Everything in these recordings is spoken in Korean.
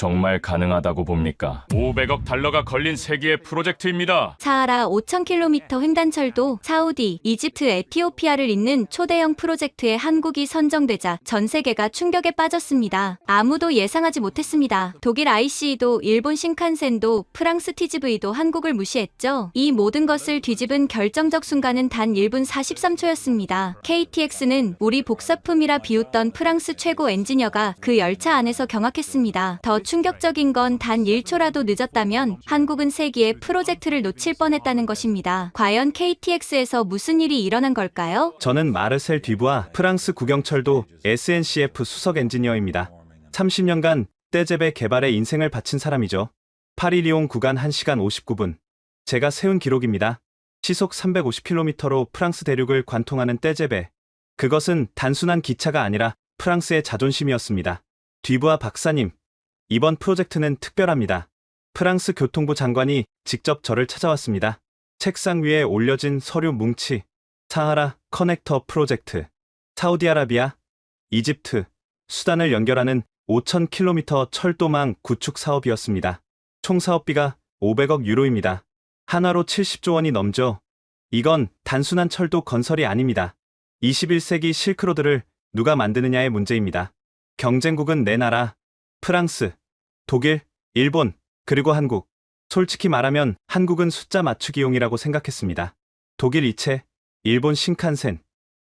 정말 가능하다고 봅니까? 500억 달러가 걸린 세계의 프로젝트입니다. 사하라 5,000km 횡단철도, 사우디, 이집트, 에티오피아를 잇는 초대형 프로젝트에 한국이 선정되자 전 세계가 충격에 빠졌습니다. 아무도 예상하지 못했습니다. 독일 ICE도, 일본 신칸센도, 프랑스 TGV도 한국을 무시했죠. 이 모든 것을 뒤집은 결정적 순간은 단 1분 43초였습니다. KTX는 우리 복사품이라 비웃던 프랑스 최고 엔지니어가 그 열차 안에서 경악했습니다. 더 충격적인 건 단 1초라도 늦었다면 한국은 세기의 프로젝트를 놓칠 뻔했다는 것입니다. 과연 KTX에서 무슨 일이 일어난 걸까요? 저는 마르셀 듀부아 프랑스 국영철도 SNCF 수석 엔지니어입니다. 30년간 떼제베 개발에 인생을 바친 사람이죠. 파리 리옹 구간 1시간 59분. 제가 세운 기록입니다. 시속 350km로 프랑스 대륙을 관통하는 떼제베. 그것은 단순한 기차가 아니라 프랑스의 자존심이었습니다. 듀부아 박사님, 이번 프로젝트는 특별합니다. 프랑스 교통부 장관이 직접 저를 찾아왔습니다. 책상 위에 올려진 서류 뭉치. 사하라 커넥터 프로젝트. 사우디아라비아, 이집트, 수단을 연결하는 5,000km 철도망 구축 사업이었습니다. 총 사업비가 500억 유로입니다. 한화로 70조 원이 넘죠. 이건 단순한 철도 건설이 아닙니다. 21세기 실크로드를 누가 만드느냐의 문제입니다. 경쟁국은 네 나라, 프랑스, 독일, 일본, 그리고 한국. 솔직히 말하면 한국은 숫자 맞추기용이라고 생각했습니다. 독일 이체, 일본 신칸센,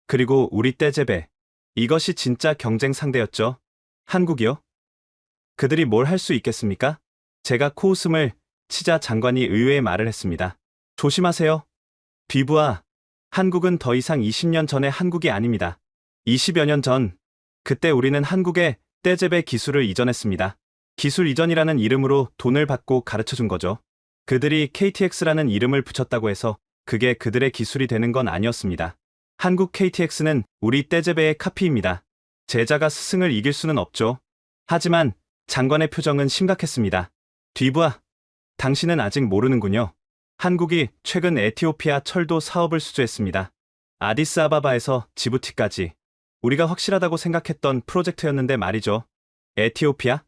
그리고 우리 떼제베. 이것이 진짜 경쟁 상대였죠. 한국이요? 그들이 뭘 할 수 있겠습니까? 제가 코웃음을 치자 장관이 의외의 말을 했습니다. 조심하세요. 듀부아, 한국은 더 이상 20년 전의 한국이 아닙니다. 20여 년 전, 그때 우리는 한국에 떼제베 기술을 이전했습니다. 기술 이전이라는 이름으로 돈을 받고 가르쳐준 거죠. 그들이 KTX라는 이름을 붙였다고 해서 그게 그들의 기술이 되는 건 아니었습니다. 한국 KTX는 우리 떼제베의 카피입니다. 제자가 스승을 이길 수는 없죠. 하지만 장관의 표정은 심각했습니다. 듀부아, 당신은 아직 모르는군요. 한국이 최근 에티오피아 철도 사업을 수주했습니다. 아디스아바바에서 지부티까지. 우리가 확실하다고 생각했던 프로젝트였는데 말이죠. 에티오피아?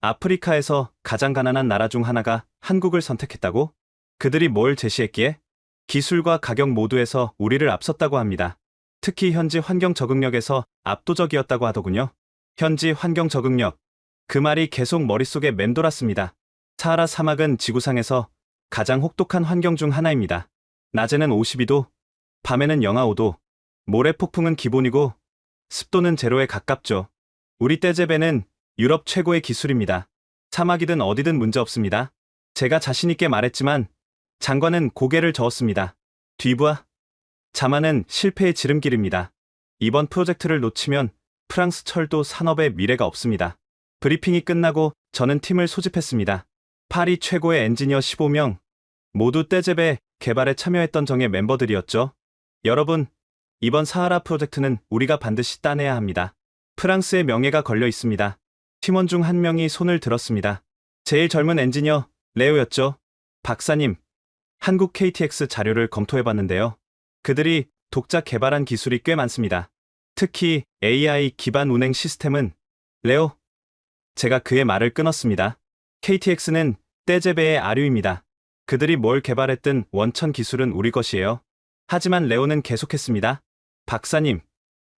아프리카에서 가장 가난한 나라 중 하나가 한국을 선택했다고? 그들이 뭘 제시했기에? 기술과 가격 모두에서 우리를 앞섰다고 합니다. 특히 현지 환경 적응력에서 압도적이었다고 하더군요. 현지 환경 적응력. 그 말이 계속 머릿속에 맴돌았습니다. 사하라 사막은 지구상에서 가장 혹독한 환경 중 하나입니다. 낮에는 52도, 밤에는 영하 5도, 모래 폭풍은 기본이고 습도는 제로에 가깝죠. 우리 떼제베는 유럽 최고의 기술입니다. 사막이든 어디든 문제없습니다. 제가 자신있게 말했지만 장관은 고개를 저었습니다. 듀부아, 자만은 실패의 지름길입니다. 이번 프로젝트를 놓치면 프랑스 철도 산업의 미래가 없습니다. 브리핑이 끝나고 저는 팀을 소집했습니다. 파리 최고의 엔지니어 15명, 모두 떼제베 개발에 참여했던 정의 멤버들이었죠. 여러분, 이번 사하라 프로젝트는 우리가 반드시 따내야 합니다. 프랑스의 명예가 걸려 있습니다. 팀원 중 한 명이 손을 들었습니다. 제일 젊은 엔지니어, 레오였죠. 박사님, 한국 KTX 자료를 검토해봤는데요. 그들이 독자 개발한 기술이 꽤 많습니다. 특히 AI 기반 운행 시스템은, 레오, 제가 그의 말을 끊었습니다. KTX는 떼제베의 아류입니다. 그들이 뭘 개발했든 원천 기술은 우리 것이에요. 하지만 레오는 계속했습니다. 박사님,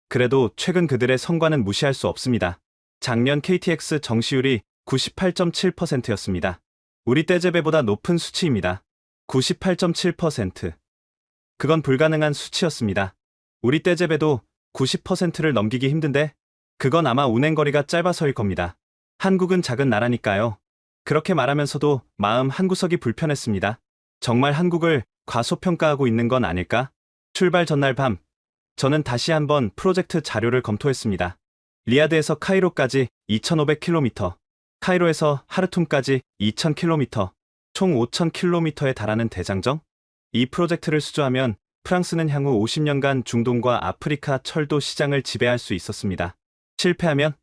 그래도 최근 그들의 성과는 무시할 수 없습니다. 작년 KTX 정시율이 98.7%였습니다. 우리 떼제베보다 높은 수치입니다. 98.7%. 그건 불가능한 수치였습니다. 우리 떼제베도 90%를 넘기기 힘든데 그건 아마 운행거리가 짧아서일 겁니다. 한국은 작은 나라니까요. 그렇게 말하면서도 마음 한구석이 불편했습니다. 정말 한국을 과소평가하고 있는 건 아닐까? 출발 전날 밤, 저는 다시 한번 프로젝트 자료를 검토했습니다. 리야드에서 카이로까지 2,500km, 카이로에서 하르툼까지 2,000km, 총 5,000km에 달하는 대장정? 이 프로젝트를 수주하면 프랑스는 향후 50년간 중동과 아프리카 철도 시장을 지배할 수 있었습니다. 실패하면?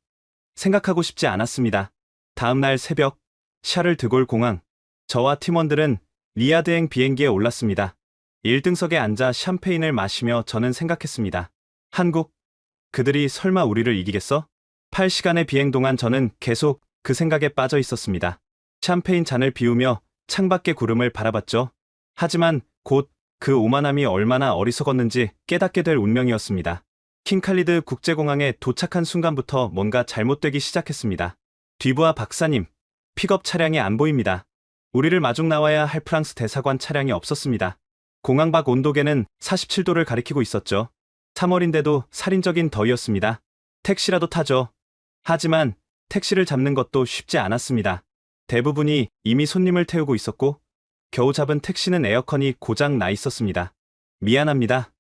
생각하고 싶지 않았습니다. 다음 날 새벽, 샤를 드골 공항, 저와 팀원들은 리야드행 비행기에 올랐습니다. 1등석에 앉아 샴페인을 마시며 저는 생각했습니다. 한국, 그들이 설마 우리를 이기겠어? 8시간의 비행 동안 저는 계속 그 생각에 빠져 있었습니다. 샴페인 잔을 비우며 창밖의 구름을 바라봤죠. 하지만 곧 그 오만함이 얼마나 어리석었는지 깨닫게 될 운명이었습니다. 킹칼리드 국제공항에 도착한 순간부터 뭔가 잘못되기 시작했습니다. 듀부아 박사님, 픽업 차량이 안 보입니다. 우리를 마중 나와야 할 프랑스 대사관 차량이 없었습니다. 공항 밖 온도계는 47도를 가리키고 있었죠. 3월인데도 살인적인 더위였습니다. 택시라도 타죠. 하지만 택시를 잡는 것도 쉽지 않았습니다. 대부분이 이미 손님을 태우고 있었고 겨우 잡은 택시는 에어컨이 고장 나 있었습니다. 미안합니다.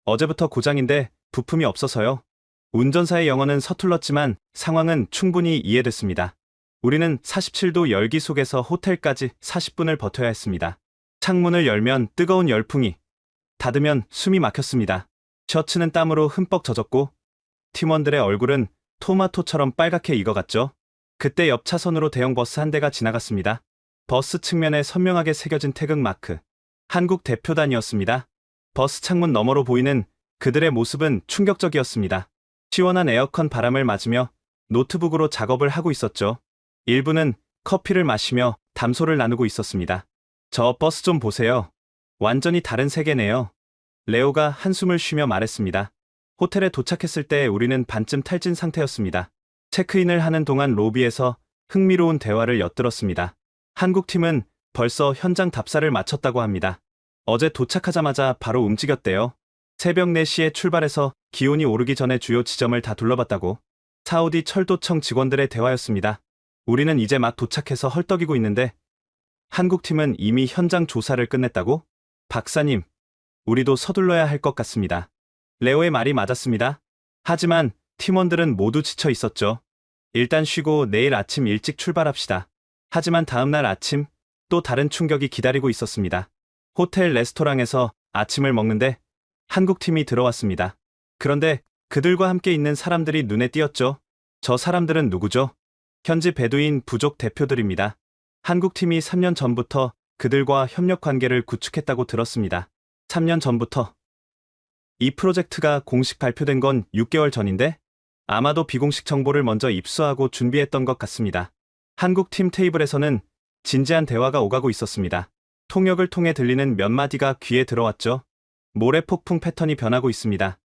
어제부터 고장인데 부품이 없어서요. 운전사의 영어는 서툴렀지만 상황은 충분히 이해됐습니다. 우리는 47도 열기 속에서 호텔까지 40분을 버텨야 했습니다. 창문을 열면 뜨거운 열풍이, 닫으면 숨이 막혔습니다. 셔츠는 땀으로 흠뻑 젖었고 팀원들의 얼굴은 토마토처럼 빨갛게 익어갔죠. 그때 옆 차선으로 대형 버스 한 대가 지나갔습니다. 버스 측면에 선명하게 새겨진 태극 마크. 한국 대표단이었습니다. 버스 창문 너머로 보이는 그들의 모습은 충격적이었습니다. 시원한 에어컨 바람을 맞으며 노트북으로 작업을 하고 있었죠. 일부는 커피를 마시며 담소를 나누고 있었습니다. 저 버스 좀 보세요. 완전히 다른 세계네요. 레오가 한숨을 쉬며 말했습니다. 호텔에 도착했을 때 우리는 반쯤 탈진 상태였습니다. 체크인을 하는 동안 로비에서 흥미로운 대화를 엿들었습니다. 한국팀은 벌써 현장 답사를 마쳤다고 합니다. 어제 도착하자마자 바로 움직였대요. 새벽 4시에 출발해서 기온이 오르기 전에 주요 지점을 다 둘러봤다고. 사우디 철도청 직원들의 대화였습니다. 우리는 이제 막 도착해서 헐떡이고 있는데 한국팀은 이미 현장 조사를 끝냈다고? 박사님, 우리도 서둘러야 할 것 같습니다. 레오의 말이 맞았습니다. 하지만 팀원들은 모두 지쳐 있었죠. 일단 쉬고 내일 아침 일찍 출발합시다. 하지만 다음날 아침 또 다른 충격이 기다리고 있었습니다. 호텔 레스토랑에서 아침을 먹는데 한국팀이 들어왔습니다. 그런데 그들과 함께 있는 사람들이 눈에 띄었죠. 저 사람들은 누구죠? 현지 베두인 부족 대표들입니다. 한국팀이 3년 전부터 그들과 협력 관계를 구축했다고 들었습니다. 3년 전부터. 이 프로젝트가 공식 발표된 건 6개월 전인데 아마도 비공식 정보를 먼저 입수하고 준비했던 것 같습니다. 한국팀 테이블에서는 진지한 대화가 오가고 있었습니다. 통역을 통해 들리는 몇 마디가 귀에 들어왔죠. 모래 폭풍 패턴이 변하고 있습니다.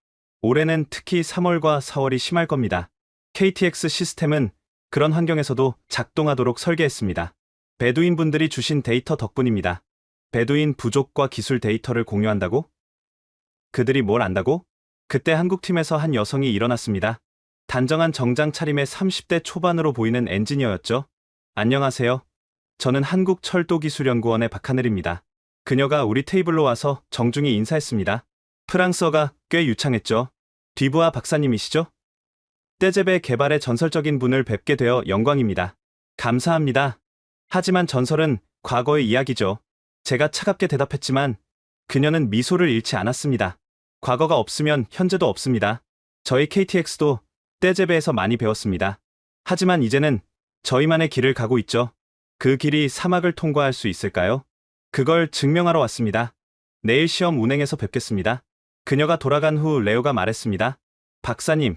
올해는 특히 3월과 4월이 심할 겁니다. KTX 시스템은 그런 환경에서도 작동하도록 설계했습니다. 베두인 분들이 주신 데이터 덕분입니다. 베두인 부족과 기술 데이터를 공유한다고? 그들이 뭘 안다고? 그때 한국팀에서 한 여성이 일어났습니다. 단정한 정장 차림의 30대 초반으로 보이는 엔지니어였죠. 안녕하세요. 저는 한국철도기술연구원의 박하늘입니다. 그녀가 우리 테이블로 와서 정중히 인사했습니다. 프랑스어가 꽤 유창했죠. 듀부아 박사님이시죠? 떼제베 개발의 전설적인 분을 뵙게 되어 영광입니다. 감사합니다. 하지만 전설은 과거의 이야기죠. 제가 차갑게 대답했지만 그녀는 미소를 잃지 않았습니다. 과거가 없으면 현재도 없습니다. 저희 KTX도 떼제베에서 많이 배웠습니다. 하지만 이제는 저희만의 길을 가고 있죠. 그 길이 사막을 통과할 수 있을까요? 그걸 증명하러 왔습니다. 내일 시험 운행에서 뵙겠습니다. 그녀가 돌아간 후 레오가 말했습니다. 박사님,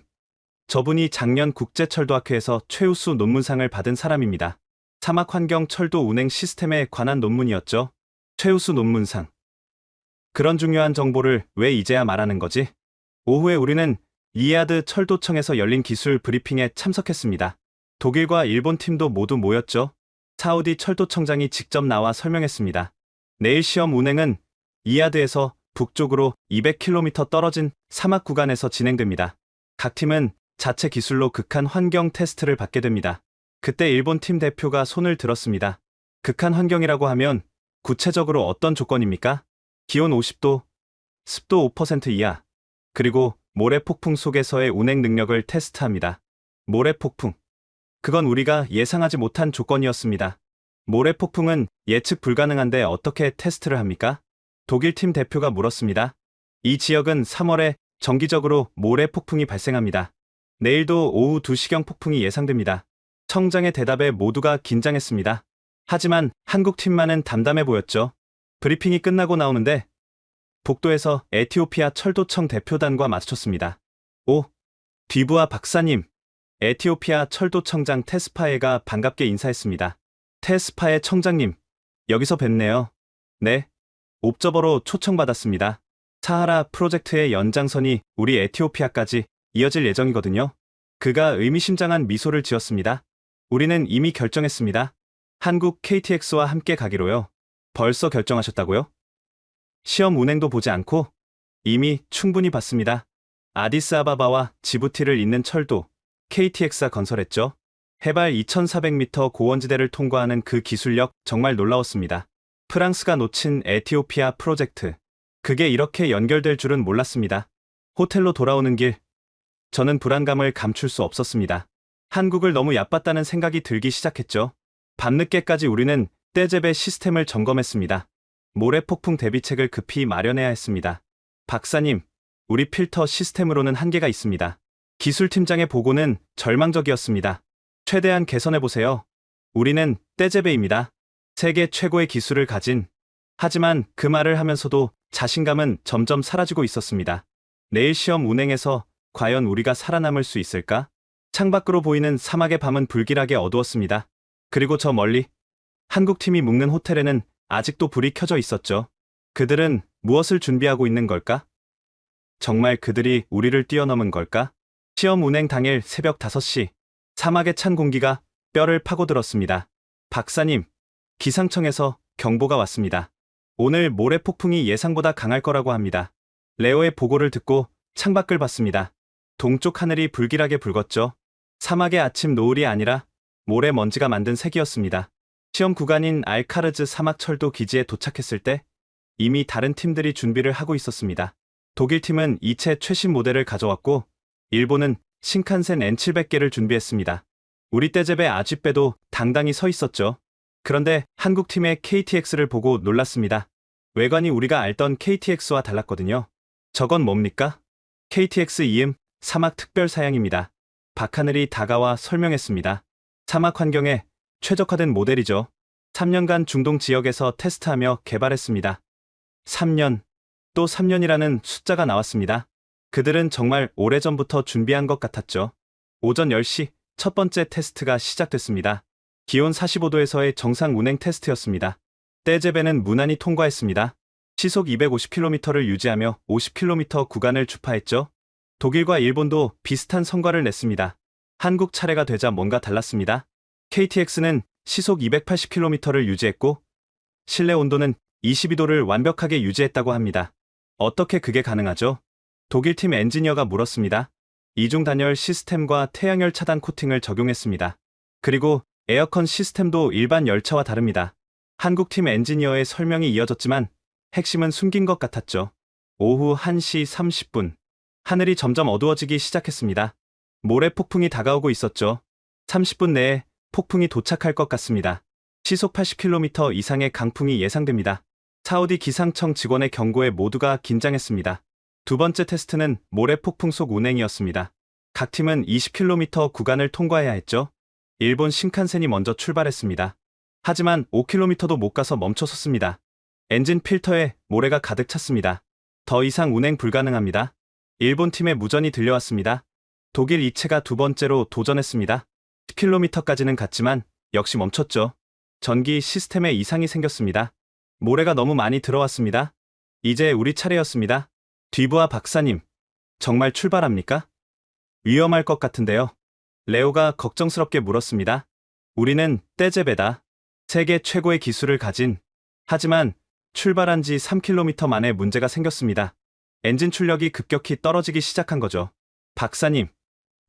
저분이 작년 국제철도학회에서 최우수 논문상을 받은 사람입니다. 사막환경 철도 운행 시스템에 관한 논문이었죠. 최우수 논문상. 그런 중요한 정보를 왜 이제야 말하는 거지? 오후에 우리는 리야드 철도청에서 열린 기술 브리핑에 참석했습니다. 독일과 일본 팀도 모두 모였죠. 사우디 철도청장이 직접 나와 설명했습니다. 내일 시험 운행은 리야드에서 북쪽으로 200km 떨어진 사막 구간에서 진행됩니다. 각 팀은 자체 기술로 극한 환경 테스트를 받게 됩니다. 그때 일본 팀 대표가 손을 들었습니다. 극한 환경이라고 하면 구체적으로 어떤 조건입니까? 기온 50도, 습도 5% 이하, 그리고 모래 폭풍 속에서의 운행 능력을 테스트합니다. 모래 폭풍. 그건 우리가 예상하지 못한 조건이었습니다. 모래 폭풍은 예측 불가능한데 어떻게 테스트를 합니까? 독일 팀 대표가 물었습니다. 이 지역은 3월에 정기적으로 모래 폭풍이 발생합니다. 내일도 오후 2시경 폭풍이 예상됩니다. 청장의 대답에 모두가 긴장했습니다. 하지만 한국 팀만은 담담해 보였죠. 브리핑이 끝나고 나오는데 복도에서 에티오피아 철도청 대표단과 마주쳤습니다. 오, 듀부아 박사님. 에티오피아 철도청장 테스파에가 반갑게 인사했습니다. 테스파에 청장님, 여기서 뵙네요. 네. 옵저버로 초청받았습니다. 사하라 프로젝트의 연장선이 우리 에티오피아까지 이어질 예정이거든요. 그가 의미심장한 미소를 지었습니다. 우리는 이미 결정했습니다. 한국 KTX와 함께 가기로요. 벌써 결정하셨다고요? 시험 운행도 보지 않고? 이미 충분히 봤습니다. 아디스아바바와 지부티를 잇는 철도, KTX가 건설했죠. 해발 2400m 고원지대를 통과하는 그 기술력 정말 놀라웠습니다. 프랑스가 놓친 에티오피아 프로젝트. 그게 이렇게 연결될 줄은 몰랐습니다. 호텔로 돌아오는 길, 저는 불안감을 감출 수 없었습니다. 한국을 너무 얕봤다는 생각이 들기 시작했죠. 밤늦게까지 우리는 떼제베 시스템을 점검했습니다. 모래폭풍 대비책을 급히 마련해야 했습니다. 박사님, 우리 필터 시스템으로는 한계가 있습니다. 기술팀장의 보고는 절망적이었습니다. 최대한 개선해보세요. 우리는 떼제베입니다. 세계 최고의 기술을 가진. 하지만 그 말을 하면서도 자신감은 점점 사라지고 있었습니다. 내일 시험 운행에서 과연 우리가 살아남을 수 있을까? 창밖으로 보이는 사막의 밤은 불길하게 어두웠습니다. 그리고 저 멀리 한국팀이 묵는 호텔에는 아직도 불이 켜져 있었죠. 그들은 무엇을 준비하고 있는 걸까? 정말 그들이 우리를 뛰어넘은 걸까? 시험 운행 당일 새벽 5시, 사막의 찬 공기가 뼈를 파고들었습니다. 박사님, 기상청에서 경보가 왔습니다. 오늘 모래 폭풍이 예상보다 강할 거라고 합니다. 레오의 보고를 듣고 창밖을 봤습니다. 동쪽 하늘이 불길하게 붉었죠. 사막의 아침 노을이 아니라 모래먼지가 만든 색이었습니다. 시험 구간인 알카르즈 사막철도 기지에 도착했을 때 이미 다른 팀들이 준비를 하고 있었습니다. 독일팀은 이체 최신 모델을 가져왔고 일본은 신칸센 N700개를 준비했습니다. 우리 떼제베 아쥐배도 당당히 서 있었죠. 그런데 한국팀의 KTX를 보고 놀랐습니다. 외관이 우리가 알던 KTX와 달랐거든요. 저건 뭡니까? KTX 이음 사막 특별 사양입니다. 박하늘이 다가와 설명했습니다. 사막 환경에 최적화된 모델이죠. 3년간 중동 지역에서 테스트하며 개발했습니다. 3년, 또 3년이라는 숫자가 나왔습니다. 그들은 정말 오래전부터 준비한 것 같았죠. 오전 10시 첫 번째 테스트가 시작됐습니다. 기온 45도에서의 정상 운행 테스트였습니다. 떼제베는 무난히 통과했습니다. 시속 250km를 유지하며 50km 구간을 주파했죠. 독일과 일본도 비슷한 성과를 냈습니다. 한국 차례가 되자 뭔가 달랐습니다. KTX는 시속 280km를 유지했고 실내 온도는 22도를 완벽하게 유지했다고 합니다. 어떻게 그게 가능하죠? 독일팀 엔지니어가 물었습니다. 이중 단열 시스템과 태양열 차단 코팅을 적용했습니다. 그리고 에어컨 시스템도 일반 열차와 다릅니다. 한국팀 엔지니어의 설명이 이어졌지만 핵심은 숨긴 것 같았죠. 오후 1시 30분. 하늘이 점점 어두워지기 시작했습니다. 모래 폭풍이 다가오고 있었죠. 30분 내에 폭풍이 도착할 것 같습니다. 시속 80km 이상의 강풍이 예상됩니다. 사우디 기상청 직원의 경고에 모두가 긴장했습니다. 두 번째 테스트는 모래 폭풍 속 운행이었습니다. 각 팀은 20km 구간을 통과해야 했죠. 일본 신칸센이 먼저 출발했습니다. 하지만 5km도 못 가서 멈춰섰습니다. 엔진 필터에 모래가 가득 찼습니다. 더 이상 운행 불가능합니다. 일본 팀의 무전이 들려왔습니다. 독일 이체가 두 번째로 도전했습니다. 10km까지는 갔지만 역시 멈췄죠. 전기 시스템에 이상이 생겼습니다. 모래가 너무 많이 들어왔습니다. 이제 우리 차례였습니다. 뒤부하 박사님, 정말 출발합니까? 위험할 것 같은데요. 레오가 걱정스럽게 물었습니다. 우리는 떼제베다. 세계 최고의 기술을 가진. 하지만 출발한 지 3km 만에 문제가 생겼습니다. 엔진 출력이 급격히 떨어지기 시작한 거죠. 박사님,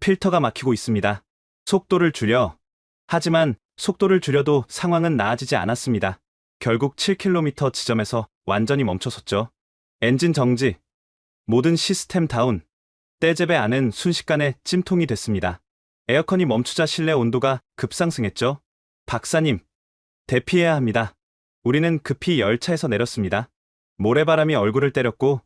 필터가 막히고 있습니다. 속도를 줄여. 하지만 속도를 줄여도 상황은 나아지지 않았습니다. 결국 7km 지점에서 완전히 멈춰섰죠. 엔진 정지. 모든 시스템 다운. 떼제베 안은 순식간에 찜통이 됐습니다. 에어컨이 멈추자 실내 온도가 급상승했죠. 박사님, 대피해야 합니다. 우리는 급히 열차에서 내렸습니다. 모래바람이 얼굴을 때렸고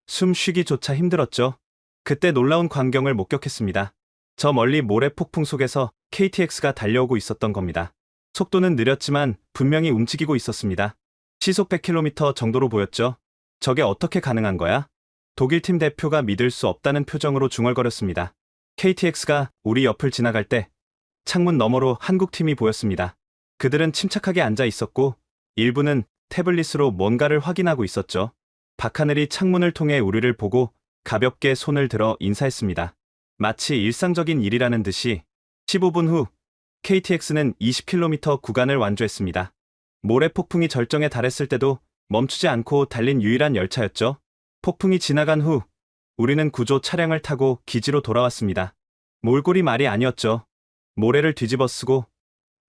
숨 쉬기조차 힘들었죠. 그때 놀라운 광경을 목격했습니다. 저 멀리 모래 폭풍 속에서 KTX가 달려오고 있었던 겁니다. 속도는 느렸지만 분명히 움직이고 있었습니다. 시속 100km 정도로 보였죠. 저게 어떻게 가능한 거야? 독일팀 대표가 믿을 수 없다는 표정으로 중얼거렸습니다. KTX가 우리 옆을 지나갈 때 창문 너머로 한국팀이 보였습니다. 그들은 침착하게 앉아 있었고 일부는 태블릿으로 뭔가를 확인하고 있었죠. 박하늘이 창문을 통해 우리를 보고 가볍게 손을 들어 인사했습니다. 마치 일상적인 일이라는 듯이 15분 후 KTX는 20km 구간을 완주했습니다. 모래 폭풍이 절정에 달했을 때도 멈추지 않고 달린 유일한 열차였죠. 폭풍이 지나간 후 우리는 구조 차량을 타고 기지로 돌아왔습니다. 몰골이 말이 아니었죠. 모래를 뒤집어 쓰고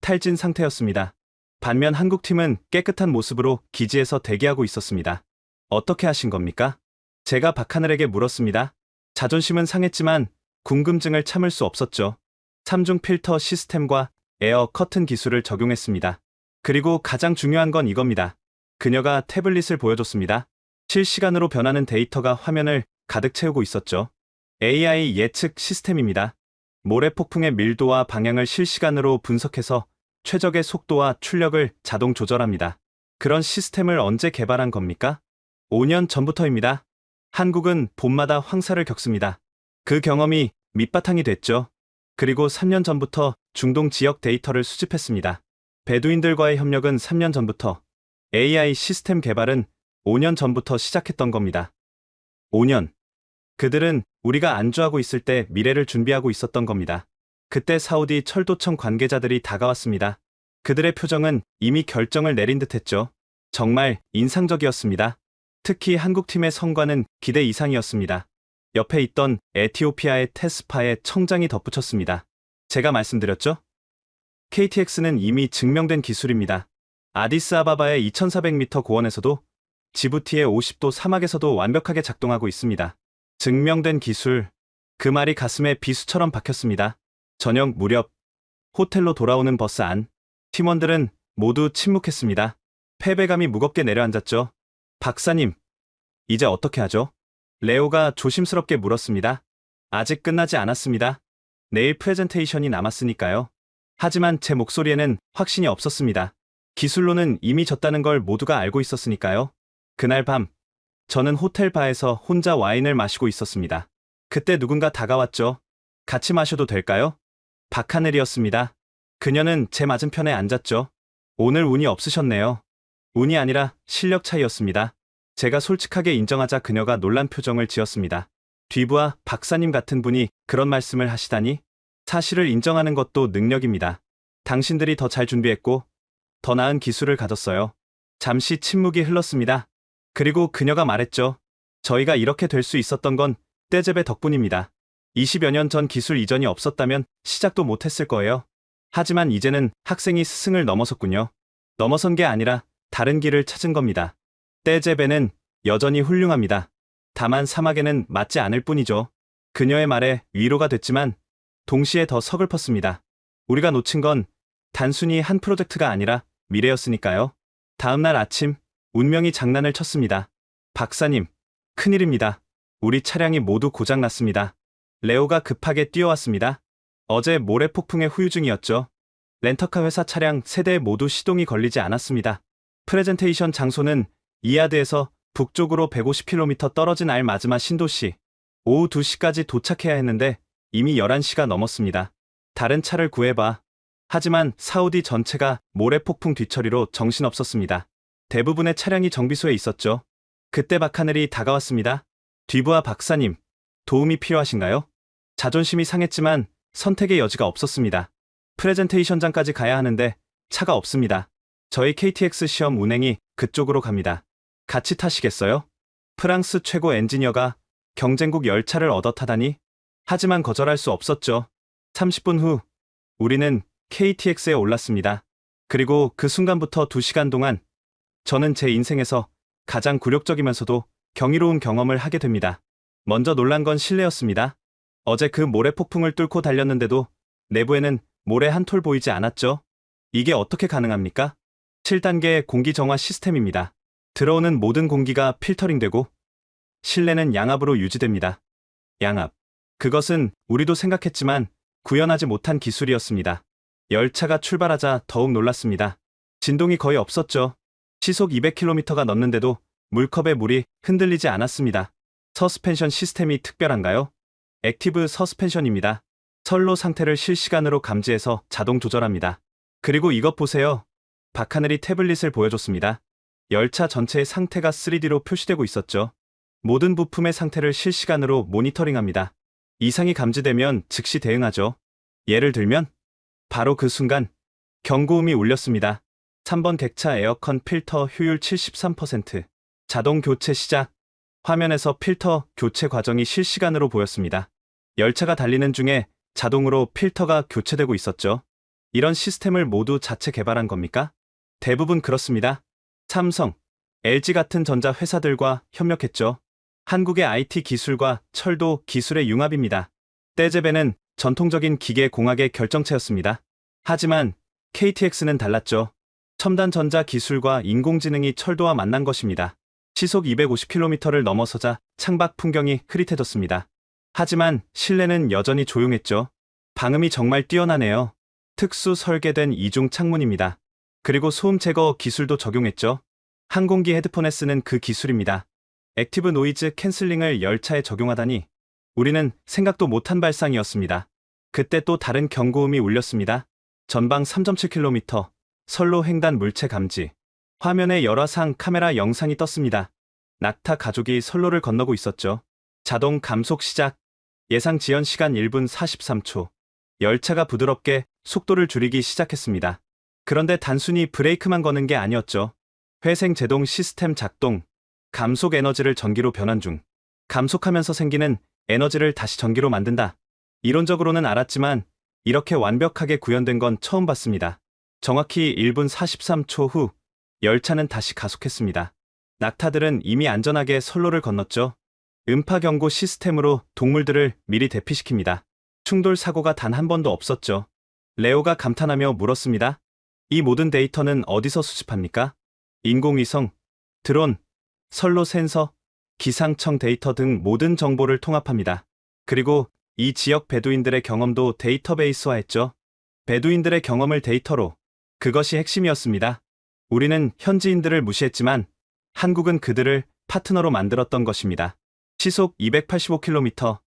탈진 상태였습니다. 반면 한국팀은 깨끗한 모습으로 기지에서 대기하고 있었습니다. 어떻게 하신 겁니까? 제가 박하늘에게 물었습니다. 자존심은 상했지만 궁금증을 참을 수 없었죠. 3중 필터 시스템과 에어 커튼 기술을 적용했습니다. 그리고 가장 중요한 건 이겁니다. 그녀가 태블릿을 보여줬습니다. 실시간으로 변하는 데이터가 화면을 가득 채우고 있었죠. AI 예측 시스템입니다. 모래 폭풍의 밀도와 방향을 실시간으로 분석해서 최적의 속도와 출력을 자동 조절합니다. 그런 시스템을 언제 개발한 겁니까? 5년 전부터입니다. 한국은 봄마다 황사를 겪습니다. 그 경험이 밑바탕이 됐죠. 그리고 3년 전부터 중동 지역 데이터를 수집했습니다. 베두인들과의 협력은 3년 전부터, AI 시스템 개발은 5년 전부터 시작했던 겁니다. 5년. 그들은 우리가 안주하고 있을 때 미래를 준비하고 있었던 겁니다. 그때 사우디 철도청 관계자들이 다가왔습니다. 그들의 표정은 이미 결정을 내린 듯했죠. 정말 인상적이었습니다. 특히 한국팀의 성과는 기대 이상이었습니다. 옆에 있던 에티오피아의 테스파에 청장이 덧붙였습니다. 제가 말씀드렸죠? KTX는 이미 증명된 기술입니다. 아디스아바바의 2400m 고원에서도 지부티의 50도 사막에서도 완벽하게 작동하고 있습니다. 증명된 기술, 그 말이 가슴에 비수처럼 박혔습니다. 저녁 무렵 호텔로 돌아오는 버스 안, 팀원들은 모두 침묵했습니다. 패배감이 무겁게 내려앉았죠. 박사님, 이제 어떻게 하죠? 레오가 조심스럽게 물었습니다. 아직 끝나지 않았습니다. 내일 프레젠테이션이 남았으니까요. 하지만 제 목소리에는 확신이 없었습니다. 기술로는 이미 졌다는 걸 모두가 알고 있었으니까요. 그날 밤, 저는 호텔 바에서 혼자 와인을 마시고 있었습니다. 그때 누군가 다가왔죠. 같이 마셔도 될까요? 박하늘이었습니다. 그녀는 제 맞은편에 앉았죠. 오늘 운이 없으셨네요. 운이 아니라 실력 차이였습니다. 제가 솔직하게 인정하자 그녀가 놀란 표정을 지었습니다. 뒤부하 박사님 같은 분이 그런 말씀을 하시다니? 사실을 인정하는 것도 능력입니다. 당신들이 더 잘 준비했고 더 나은 기술을 가졌어요. 잠시 침묵이 흘렀습니다. 그리고 그녀가 말했죠. 저희가 이렇게 될 수 있었던 건 떼제베 덕분입니다. 20여 년 전 기술 이전이 없었다면 시작도 못했을 거예요. 하지만 이제는 학생이 스승을 넘어섰군요. 넘어선 게 아니라 다른 길을 찾은 겁니다. 떼제베는 여전히 훌륭합니다. 다만 사막에는 맞지 않을 뿐이죠. 그녀의 말에 위로가 됐지만 동시에 더 서글펐습니다. 우리가 놓친 건 단순히 한 프로젝트가 아니라 미래였으니까요. 다음날 아침, 운명이 장난을 쳤습니다. 박사님, 큰일입니다. 우리 차량이 모두 고장났습니다. 레오가 급하게 뛰어왔습니다. 어제 모래 폭풍의 후유증이었죠. 렌터카 회사 차량 3대 모두 시동이 걸리지 않았습니다. 프레젠테이션 장소는 이야드에서 북쪽으로 150km 떨어진 알마즈마 신도시. 오후 2시까지 도착해야 했는데 이미 11시가 넘었습니다. 다른 차를 구해봐. 하지만 사우디 전체가 모래 폭풍 뒤처리로 정신없었습니다. 대부분의 차량이 정비소에 있었죠. 그때 박하늘이 다가왔습니다. 뒤부하 박사님, 도움이 필요하신가요? 자존심이 상했지만 선택의 여지가 없었습니다. 프레젠테이션장까지 가야 하는데 차가 없습니다. 저희 KTX 시험 운행이 그쪽으로 갑니다. 같이 타시겠어요? 프랑스 최고 엔지니어가 경쟁국 열차를 얻어 타다니? 하지만 거절할 수 없었죠. 30분 후 우리는 KTX에 올랐습니다. 그리고 그 순간부터 2시간 동안 저는 제 인생에서 가장 굴욕적이면서도 경이로운 경험을 하게 됩니다. 먼저 놀란 건 실내였습니다. 어제 그 모래 폭풍을 뚫고 달렸는데도 내부에는 모래 한 톨 보이지 않았죠? 이게 어떻게 가능합니까? 7단계 공기 정화 시스템입니다. 들어오는 모든 공기가 필터링되고 실내는 양압으로 유지됩니다. 양압. 그것은 우리도 생각했지만 구현하지 못한 기술이었습니다. 열차가 출발하자 더욱 놀랐습니다. 진동이 거의 없었죠. 시속 200km가 넘는데도 물컵의 물이 흔들리지 않았습니다. 서스펜션 시스템이 특별한가요? 액티브 서스펜션입니다. 선로 상태를 실시간으로 감지해서 자동 조절합니다. 그리고 이것 보세요. 박하늘이 태블릿을 보여줬습니다. 열차 전체의 상태가 3D로 표시되고 있었죠. 모든 부품의 상태를 실시간으로 모니터링합니다. 이상이 감지되면 즉시 대응하죠. 예를 들면 바로 그 순간 경고음이 울렸습니다. 3번 객차 에어컨 필터 효율 73%. 자동 교체 시작. 화면에서 필터 교체 과정이 실시간으로 보였습니다. 열차가 달리는 중에 자동으로 필터가 교체되고 있었죠. 이런 시스템을 모두 자체 개발한 겁니까? 대부분 그렇습니다. 삼성, LG 같은 전자 회사들과 협력했죠. 한국의 IT 기술과 철도 기술의 융합입니다. 떼제베는 전통적인 기계 공학의 결정체였습니다. 하지만 KTX는 달랐죠. 첨단 전자 기술과 인공지능이 철도와 만난 것입니다. 시속 250km를 넘어서자 창밖 풍경이 흐릿해졌습니다. 하지만 실내는 여전히 조용했죠. 방음이 정말 뛰어나네요. 특수 설계된 이중 창문입니다. 그리고 소음 제거 기술도 적용했죠. 항공기 헤드폰에 쓰는 그 기술입니다. 액티브 노이즈 캔슬링을 열차에 적용하다니 우리는 생각도 못한 발상이었습니다. 그때 또 다른 경고음이 울렸습니다. 전방 3.7km, 선로 횡단 물체 감지. 화면에 열화상 카메라 영상이 떴습니다. 낙타 가족이 선로를 건너고 있었죠. 자동 감속 시작. 예상 지연 시간 1분 43초. 열차가 부드럽게 속도를 줄이기 시작했습니다. 그런데 단순히 브레이크만 거는 게 아니었죠. 회생 제동 시스템 작동. 감속 에너지를 전기로 변환 중. 감속하면서 생기는 에너지를 다시 전기로 만든다. 이론적으로는 알았지만 이렇게 완벽하게 구현된 건 처음 봤습니다. 정확히 1분 43초 후 열차는 다시 가속했습니다. 낙타들은 이미 안전하게 선로를 건넜죠. 음파 경고 시스템으로 동물들을 미리 대피시킵니다. 충돌 사고가 단 한 번도 없었죠. 레오가 감탄하며 물었습니다. 이 모든 데이터는 어디서 수집합니까? 인공위성, 드론, 선로 센서, 기상청 데이터 등 모든 정보를 통합합니다. 그리고 이 지역 베두인들의 경험도 데이터베이스화했죠. 베두인들의 경험을 데이터로. 그것이 핵심이었습니다. 우리는 현지인들을 무시했지만 한국은 그들을 파트너로 만들었던 것입니다. 시속 285km.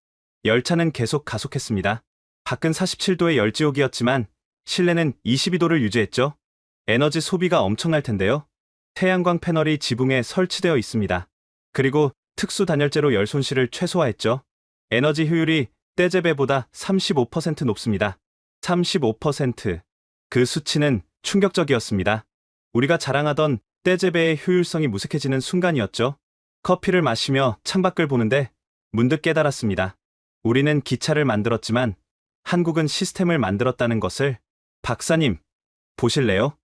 열차는 계속 가속했습니다. 밖은 47도의 열지옥이었지만 실내는 22도를 유지했죠. 에너지 소비가 엄청날 텐데요. 태양광 패널이 지붕에 설치되어 있습니다. 그리고 특수 단열재로 열 손실을 최소화했죠. 에너지 효율이 떼제베보다 35% 높습니다. 35%. 그 수치는 충격적이었습니다. 우리가 자랑하던 떼제베의 효율성이 무색해지는 순간이었죠. 커피를 마시며 창밖을 보는데 문득 깨달았습니다. 우리는 기차를 만들었지만 한국은 시스템을 만들었다는 것을. 박사님, 보실래요?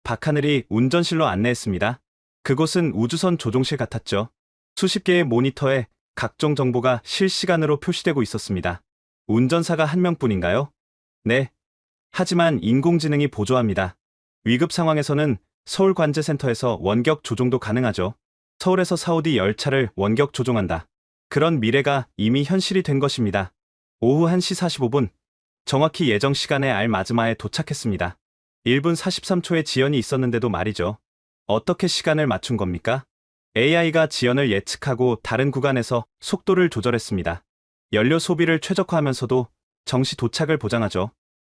박하늘이 운전실로 안내했습니다. 그곳은 우주선 조종실 같았죠. 수십 개의 모니터에 각종 정보가 실시간으로 표시되고 있었습니다. 운전사가 한 명뿐인가요? 네. 하지만 인공지능이 보조합니다. 위급 상황에서는 서울관제센터에서 원격 조종도 가능하죠. 서울에서 사우디 열차를 원격 조종한다. 그런 미래가 이미 현실이 된 것입니다. 오후 1시 45분, 정확히 예정 시간에 알마즈마에 도착했습니다. 1분 43초의 지연이 있었는데도 말이죠. 어떻게 시간을 맞춘 겁니까? AI가 지연을 예측하고 다른 구간에서 속도를 조절했습니다. 연료 소비를 최적화하면서도 정시 도착을 보장하죠.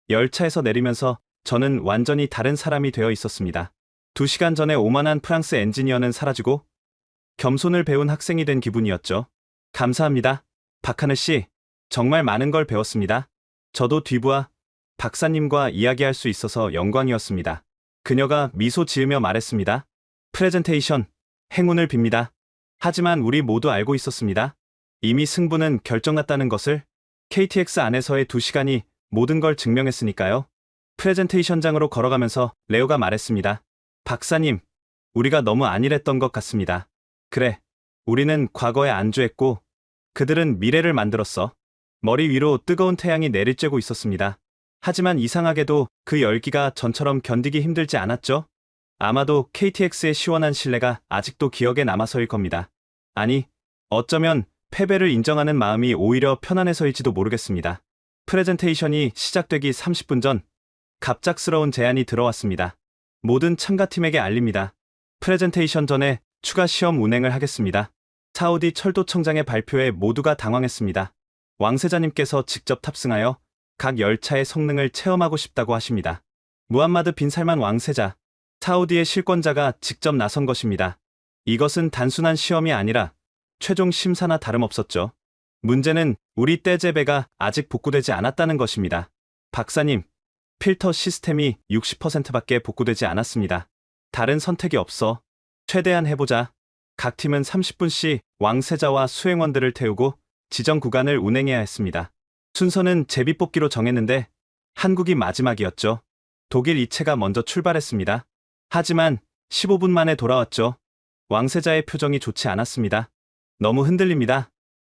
열차에서 내리면서 저는 완전히 다른 사람이 되어 있었습니다. 2시간 전에 오만한 프랑스 엔지니어는 사라지고 겸손을 배운 학생이 된 기분이었죠. 감사합니다. 박하늘 씨, 정말 많은 걸 배웠습니다. 저도 뒤부와 박사님과 이야기할 수 있어서 영광이었습니다. 그녀가 미소 지으며 말했습니다. 프레젠테이션, 행운을 빕니다. 하지만 우리 모두 알고 있었습니다. 이미 승부는 결정났다는 것을. KTX 안에서의 2시간이 모든 걸 증명했으니까요. 프레젠테이션장으로 걸어가면서 레오가 말했습니다. 박사님, 우리가 너무 안일했던 것 같습니다. 그래, 우리는 과거에 안주했고 그들은 미래를 만들었어. 머리 위로 뜨거운 태양이 내리쬐고 있었습니다. 하지만 이상하게도 그 열기가 전처럼 견디기 힘들지 않았죠? 아마도 KTX의 시원한 실내가 아직도 기억에 남아서일 겁니다. 아니, 어쩌면 패배를 인정하는 마음이 오히려 편안해서일지도 모르겠습니다. 프레젠테이션이 시작되기 30분 전, 갑작스러운 제안이 들어왔습니다. 모든 참가팀에게 알립니다. 프레젠테이션 전에 추가 시험 운행을 하겠습니다. 사우디 철도청장의 발표에 모두가 당황했습니다. 왕세자님께서 직접 탑승하여 각 열차의 성능을 체험하고 싶다고 하십니다. 무함마드 빈 살만 왕세자, 사우디의 실권자가 직접 나선 것입니다. 이것은 단순한 시험이 아니라 최종 심사나 다름없었죠. 문제는 우리 떼제베가 아직 복구되지 않았다는 것입니다. 박사님, 필터 시스템이 60%밖에 복구되지 않았습니다. 다른 선택이 없어. 최대한 해보자. 각 팀은 30분씩 왕세자와 수행원들을 태우고 지정 구간을 운행해야 했습니다. 순서는 제비뽑기로 정했는데 한국이 마지막이었죠. 독일 이체가 먼저 출발했습니다. 하지만 15분 만에 돌아왔죠. 왕세자의 표정이 좋지 않았습니다. 너무 흔들립니다.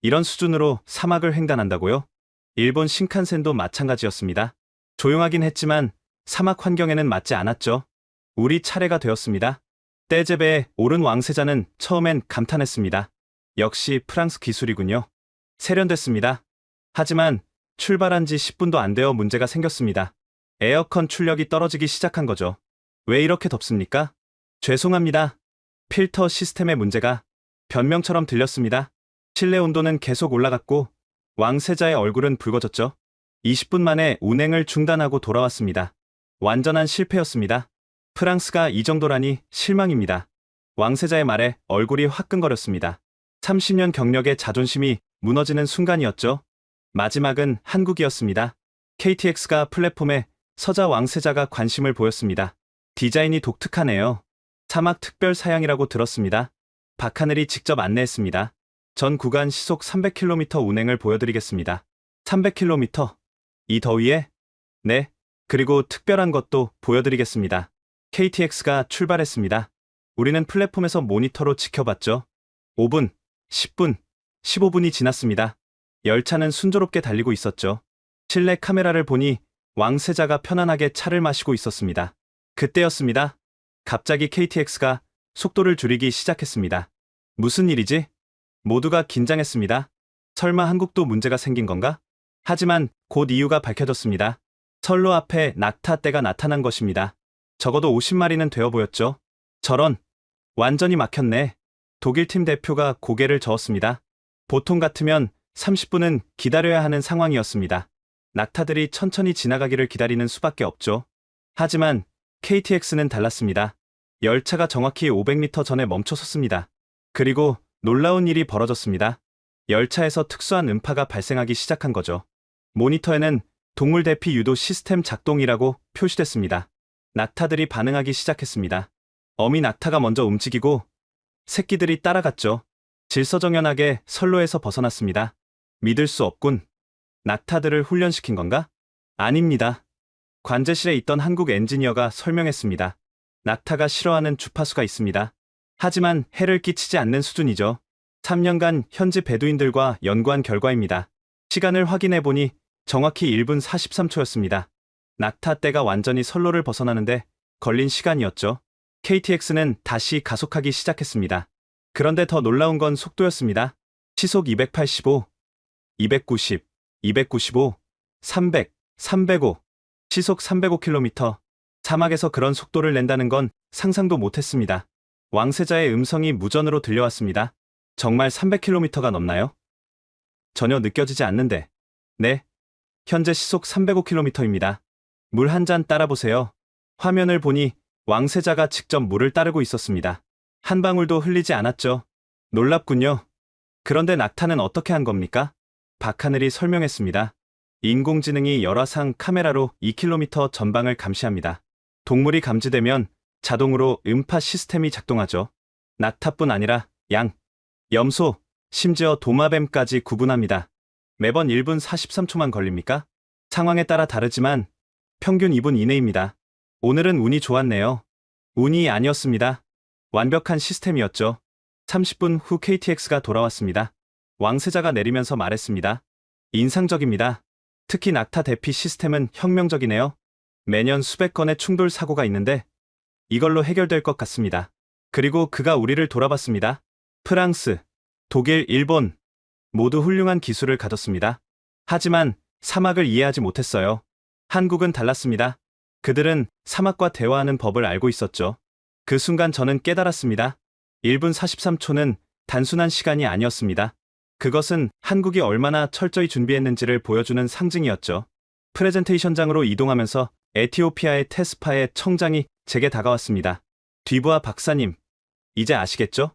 이런 수준으로 사막을 횡단한다고요? 일본 신칸센도 마찬가지였습니다. 조용하긴 했지만 사막 환경에는 맞지 않았죠. 우리 차례가 되었습니다. 떼제베에 오른 왕세자는 처음엔 감탄했습니다. 역시 프랑스 기술이군요. 세련됐습니다. 하지만 출발한 지 10분도 안 되어 문제가 생겼습니다. 에어컨 출력이 떨어지기 시작한 거죠. 왜 이렇게 덥습니까? 죄송합니다. 필터 시스템의 문제가 변명처럼 들렸습니다. 실내 온도는 계속 올라갔고 왕세자의 얼굴은 붉어졌죠. 20분 만에 운행을 중단하고 돌아왔습니다. 완전한 실패였습니다. 프랑스가 이 정도라니 실망입니다. 왕세자의 말에 얼굴이 화끈거렸습니다. 30년 경력의 자존심이 무너지는 순간이었죠. 마지막은 한국이었습니다. KTX가 플랫폼에 서자 왕세자가 관심을 보였습니다. 디자인이 독특하네요. 사막 특별 사양이라고 들었습니다. 박하늘이 직접 안내했습니다. 전 구간 시속 300km 운행을 보여드리겠습니다. 300km? 이 더위에? 네, 그리고 특별한 것도 보여드리겠습니다. KTX가 출발했습니다. 우리는 플랫폼에서 모니터로 지켜봤죠. 5분, 10분, 15분이 지났습니다. 열차는 순조롭게 달리고 있었죠. 실내 카메라를 보니 왕세자가 편안하게 차를 마시고 있었습니다. 그때였습니다. 갑자기 KTX가 속도를 줄이기 시작했습니다. 무슨 일이지? 모두가 긴장했습니다. 설마 한국도 문제가 생긴 건가? 하지만 곧 이유가 밝혀졌습니다. 선로 앞에 낙타떼가 나타난 것입니다. 적어도 50마리는 되어 보였죠. 저런, 완전히 막혔네. 독일팀 대표가 고개를 저었습니다. 보통 같으면 30분은 기다려야 하는 상황이었습니다. 낙타들이 천천히 지나가기를 기다리는 수밖에 없죠. 하지만 KTX는 달랐습니다. 열차가 정확히 500m 전에 멈춰섰습니다. 그리고 놀라운 일이 벌어졌습니다. 열차에서 특수한 음파가 발생하기 시작한 거죠. 모니터에는 동물 대피 유도 시스템 작동이라고 표시됐습니다. 낙타들이 반응하기 시작했습니다. 어미 낙타가 먼저 움직이고 새끼들이 따라갔죠. 질서정연하게 선로에서 벗어났습니다. 믿을 수 없군. 낙타들을 훈련시킨 건가? 아닙니다. 관제실에 있던 한국 엔지니어가 설명했습니다. 낙타가 싫어하는 주파수가 있습니다. 하지만 해를 끼치지 않는 수준이죠. 3년간 현지 베두인들과 연구한 결과입니다. 시간을 확인해보니 정확히 1분 43초였습니다. 낙타떼가 완전히 선로를 벗어나는데 걸린 시간이었죠. KTX는 다시 가속하기 시작했습니다. 그런데 더 놀라운 건 속도였습니다. 시속 285, 290, 295, 300, 305, 시속 305km. 사막에서 그런 속도를 낸다는 건 상상도 못했습니다. 왕세자의 음성이 무전으로 들려왔습니다. 정말 300km가 넘나요? 전혀 느껴지지 않는데. 네, 현재 시속 305km입니다. 물 한 잔 따라보세요. 화면을 보니 왕세자가 직접 물을 따르고 있었습니다. 한 방울도 흘리지 않았죠. 놀랍군요. 그런데 낙타는 어떻게 한 겁니까? 박하늘이 설명했습니다. 인공지능이 열화상 카메라로 2km 전방을 감시합니다. 동물이 감지되면 자동으로 음파 시스템이 작동하죠. 낙타뿐 아니라 양, 염소, 심지어 도마뱀까지 구분합니다. 매번 1분 43초만 걸립니까? 상황에 따라 다르지만 평균 2분 이내입니다. 오늘은 운이 좋았네요. 운이 아니었습니다. 완벽한 시스템이었죠. 30분 후 KTX가 돌아왔습니다. 왕세자가 내리면서 말했습니다. 인상적입니다. 특히 낙타 대피 시스템은 혁명적이네요. 매년 수백 건의 충돌 사고가 있는데 이걸로 해결될 것 같습니다. 그리고 그가 우리를 돌아봤습니다. 프랑스, 독일, 일본 모두 훌륭한 기술을 가졌습니다. 하지만 사막을 이해하지 못했어요. 한국은 달랐습니다. 그들은 사막과 대화하는 법을 알고 있었죠. 그 순간 저는 깨달았습니다. 1분 43초는 단순한 시간이 아니었습니다. 그것은 한국이 얼마나 철저히 준비했는지를 보여주는 상징이었죠. 프레젠테이션장으로 이동하면서 에티오피아의 테스파의 청장이 제게 다가왔습니다. 뒤부하 박사님, 이제 아시겠죠?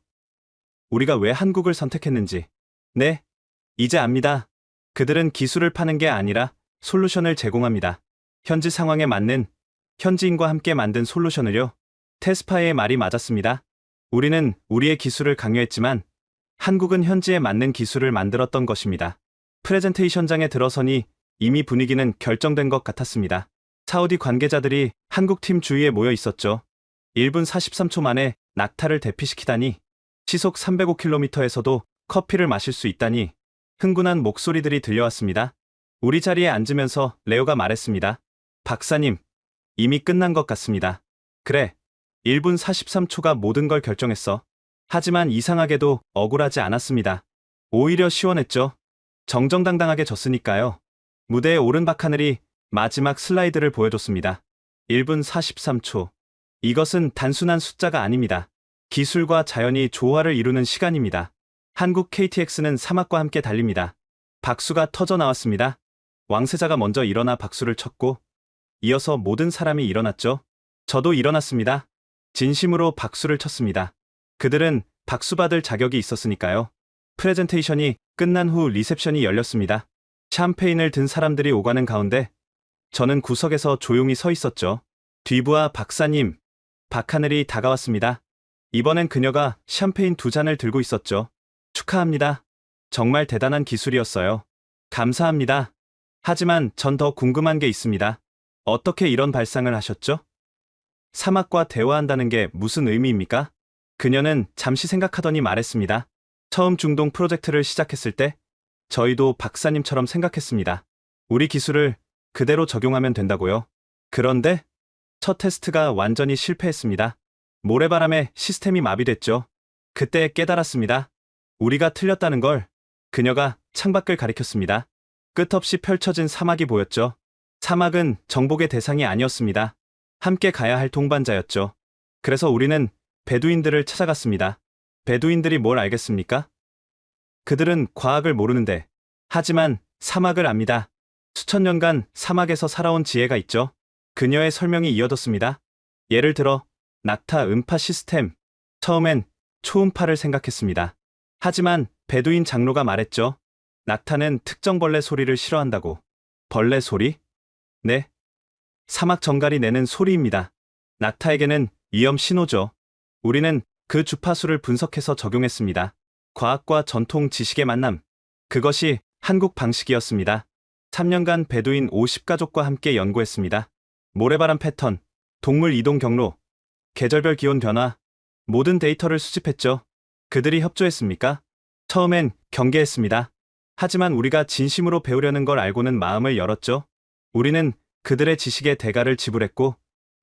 우리가 왜 한국을 선택했는지. 네, 이제 압니다. 그들은 기술을 파는 게 아니라 솔루션을 제공합니다. 현지 상황에 맞는 현지인과 함께 만든 솔루션을요. 테스파의 말이 맞았습니다. 우리는 우리의 기술을 강요했지만 한국은 현지에 맞는 기술을 만들었던 것입니다. 프레젠테이션장에 들어서니 이미 분위기는 결정된 것 같았습니다. 사우디 관계자들이 한국팀 주위에 모여 있었죠. 1분 43초 만에 낙타를 대피시키다니, 시속 305km에서도 커피를 마실 수 있다니, 흥분한 목소리들이 들려왔습니다. 우리 자리에 앉으면서 레오가 말했습니다. 박사님, 이미 끝난 것 같습니다. 그래, 1분 43초가 모든 걸 결정했어. 하지만 이상하게도 억울하지 않았습니다. 오히려 시원했죠. 정정당당하게 졌으니까요. 무대에 오른 박하늘이 마지막 슬라이드를 보여줬습니다. 1분 43초. 이것은 단순한 숫자가 아닙니다. 기술과 자연이 조화를 이루는 시간입니다. 한국 KTX는 사막과 함께 달립니다. 박수가 터져 나왔습니다. 왕세자가 먼저 일어나 박수를 쳤고, 이어서 모든 사람이 일어났죠. 저도 일어났습니다. 진심으로 박수를 쳤습니다. 그들은 박수받을 자격이 있었으니까요. 프레젠테이션이 끝난 후 리셉션이 열렸습니다. 샴페인을 든 사람들이 오가는 가운데 저는 구석에서 조용히 서 있었죠. 뒤부하 박사님, 박하늘이 다가왔습니다. 이번엔 그녀가 샴페인 2잔을 들고 있었죠. 축하합니다. 정말 대단한 기술이었어요. 감사합니다. 하지만 전 더 궁금한 게 있습니다. 어떻게 이런 발상을 하셨죠? 사막과 대화한다는 게 무슨 의미입니까? 그녀는 잠시 생각하더니 말했습니다. 처음 중동 프로젝트를 시작했을 때 저희도 박사님처럼 생각했습니다. 우리 기술을 그대로 적용하면 된다고요. 그런데 첫 테스트가 완전히 실패했습니다. 모래바람에 시스템이 마비됐죠. 그때 깨달았습니다. 우리가 틀렸다는 걸. 그녀가 창밖을 가리켰습니다. 끝없이 펼쳐진 사막이 보였죠. 사막은 정복의 대상이 아니었습니다. 함께 가야 할 동반자였죠. 그래서 우리는 베두인들을 찾아갔습니다. 베두인들이 뭘 알겠습니까? 그들은 과학을 모르는데, 하지만 사막을 압니다. 수천 년간 사막에서 살아온 지혜가 있죠. 그녀의 설명이 이어졌습니다. 예를 들어 낙타 음파 시스템. 처음엔 초음파를 생각했습니다. 하지만 베두인 장로가 말했죠. 낙타는 특정 벌레 소리를 싫어한다고. 벌레 소리? 네. 사막 정갈이 내는 소리입니다. 낙타에게는 위험 신호죠. 우리는 그 주파수를 분석해서 적용했습니다. 과학과 전통 지식의 만남. 그것이 한국 방식이었습니다. 3년간 베두인 50가족과 함께 연구했습니다. 모래바람 패턴, 동물 이동 경로, 계절별 기온 변화, 모든 데이터를 수집했죠. 그들이 협조했습니까? 처음엔 경계했습니다. 하지만 우리가 진심으로 배우려는 걸 알고는 마음을 열었죠. 우리는 그들의 지식의 대가를 지불했고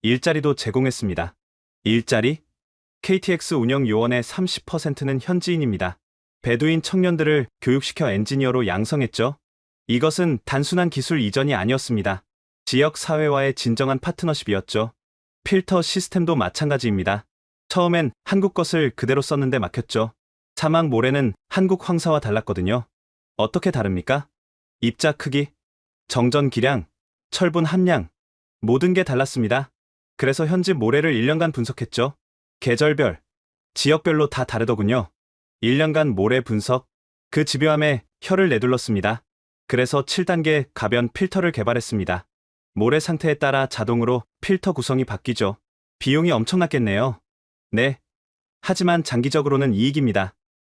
일자리도 제공했습니다. 일자리? KTX 운영 요원의 30%는 현지인입니다. 베두인 청년들을 교육시켜 엔지니어로 양성했죠. 이것은 단순한 기술 이전이 아니었습니다. 지역 사회와의 진정한 파트너십이었죠. 필터 시스템도 마찬가지입니다. 처음엔 한국 것을 그대로 썼는데 막혔죠. 사막 모래는 한국 황사와 달랐거든요. 어떻게 다릅니까? 입자 크기, 정전 기량, 철분 함량, 모든 게 달랐습니다. 그래서 현지 모래를 1년간 분석했죠. 계절별, 지역별로 다 다르더군요. 1년간 모래 분석, 그 집요함에 혀를 내둘렀습니다. 그래서 7단계 가변 필터를 개발했습니다. 모래 상태에 따라 자동으로 필터 구성이 바뀌죠. 비용이 엄청났겠네요. 네. 하지만 장기적으로는 이익입니다.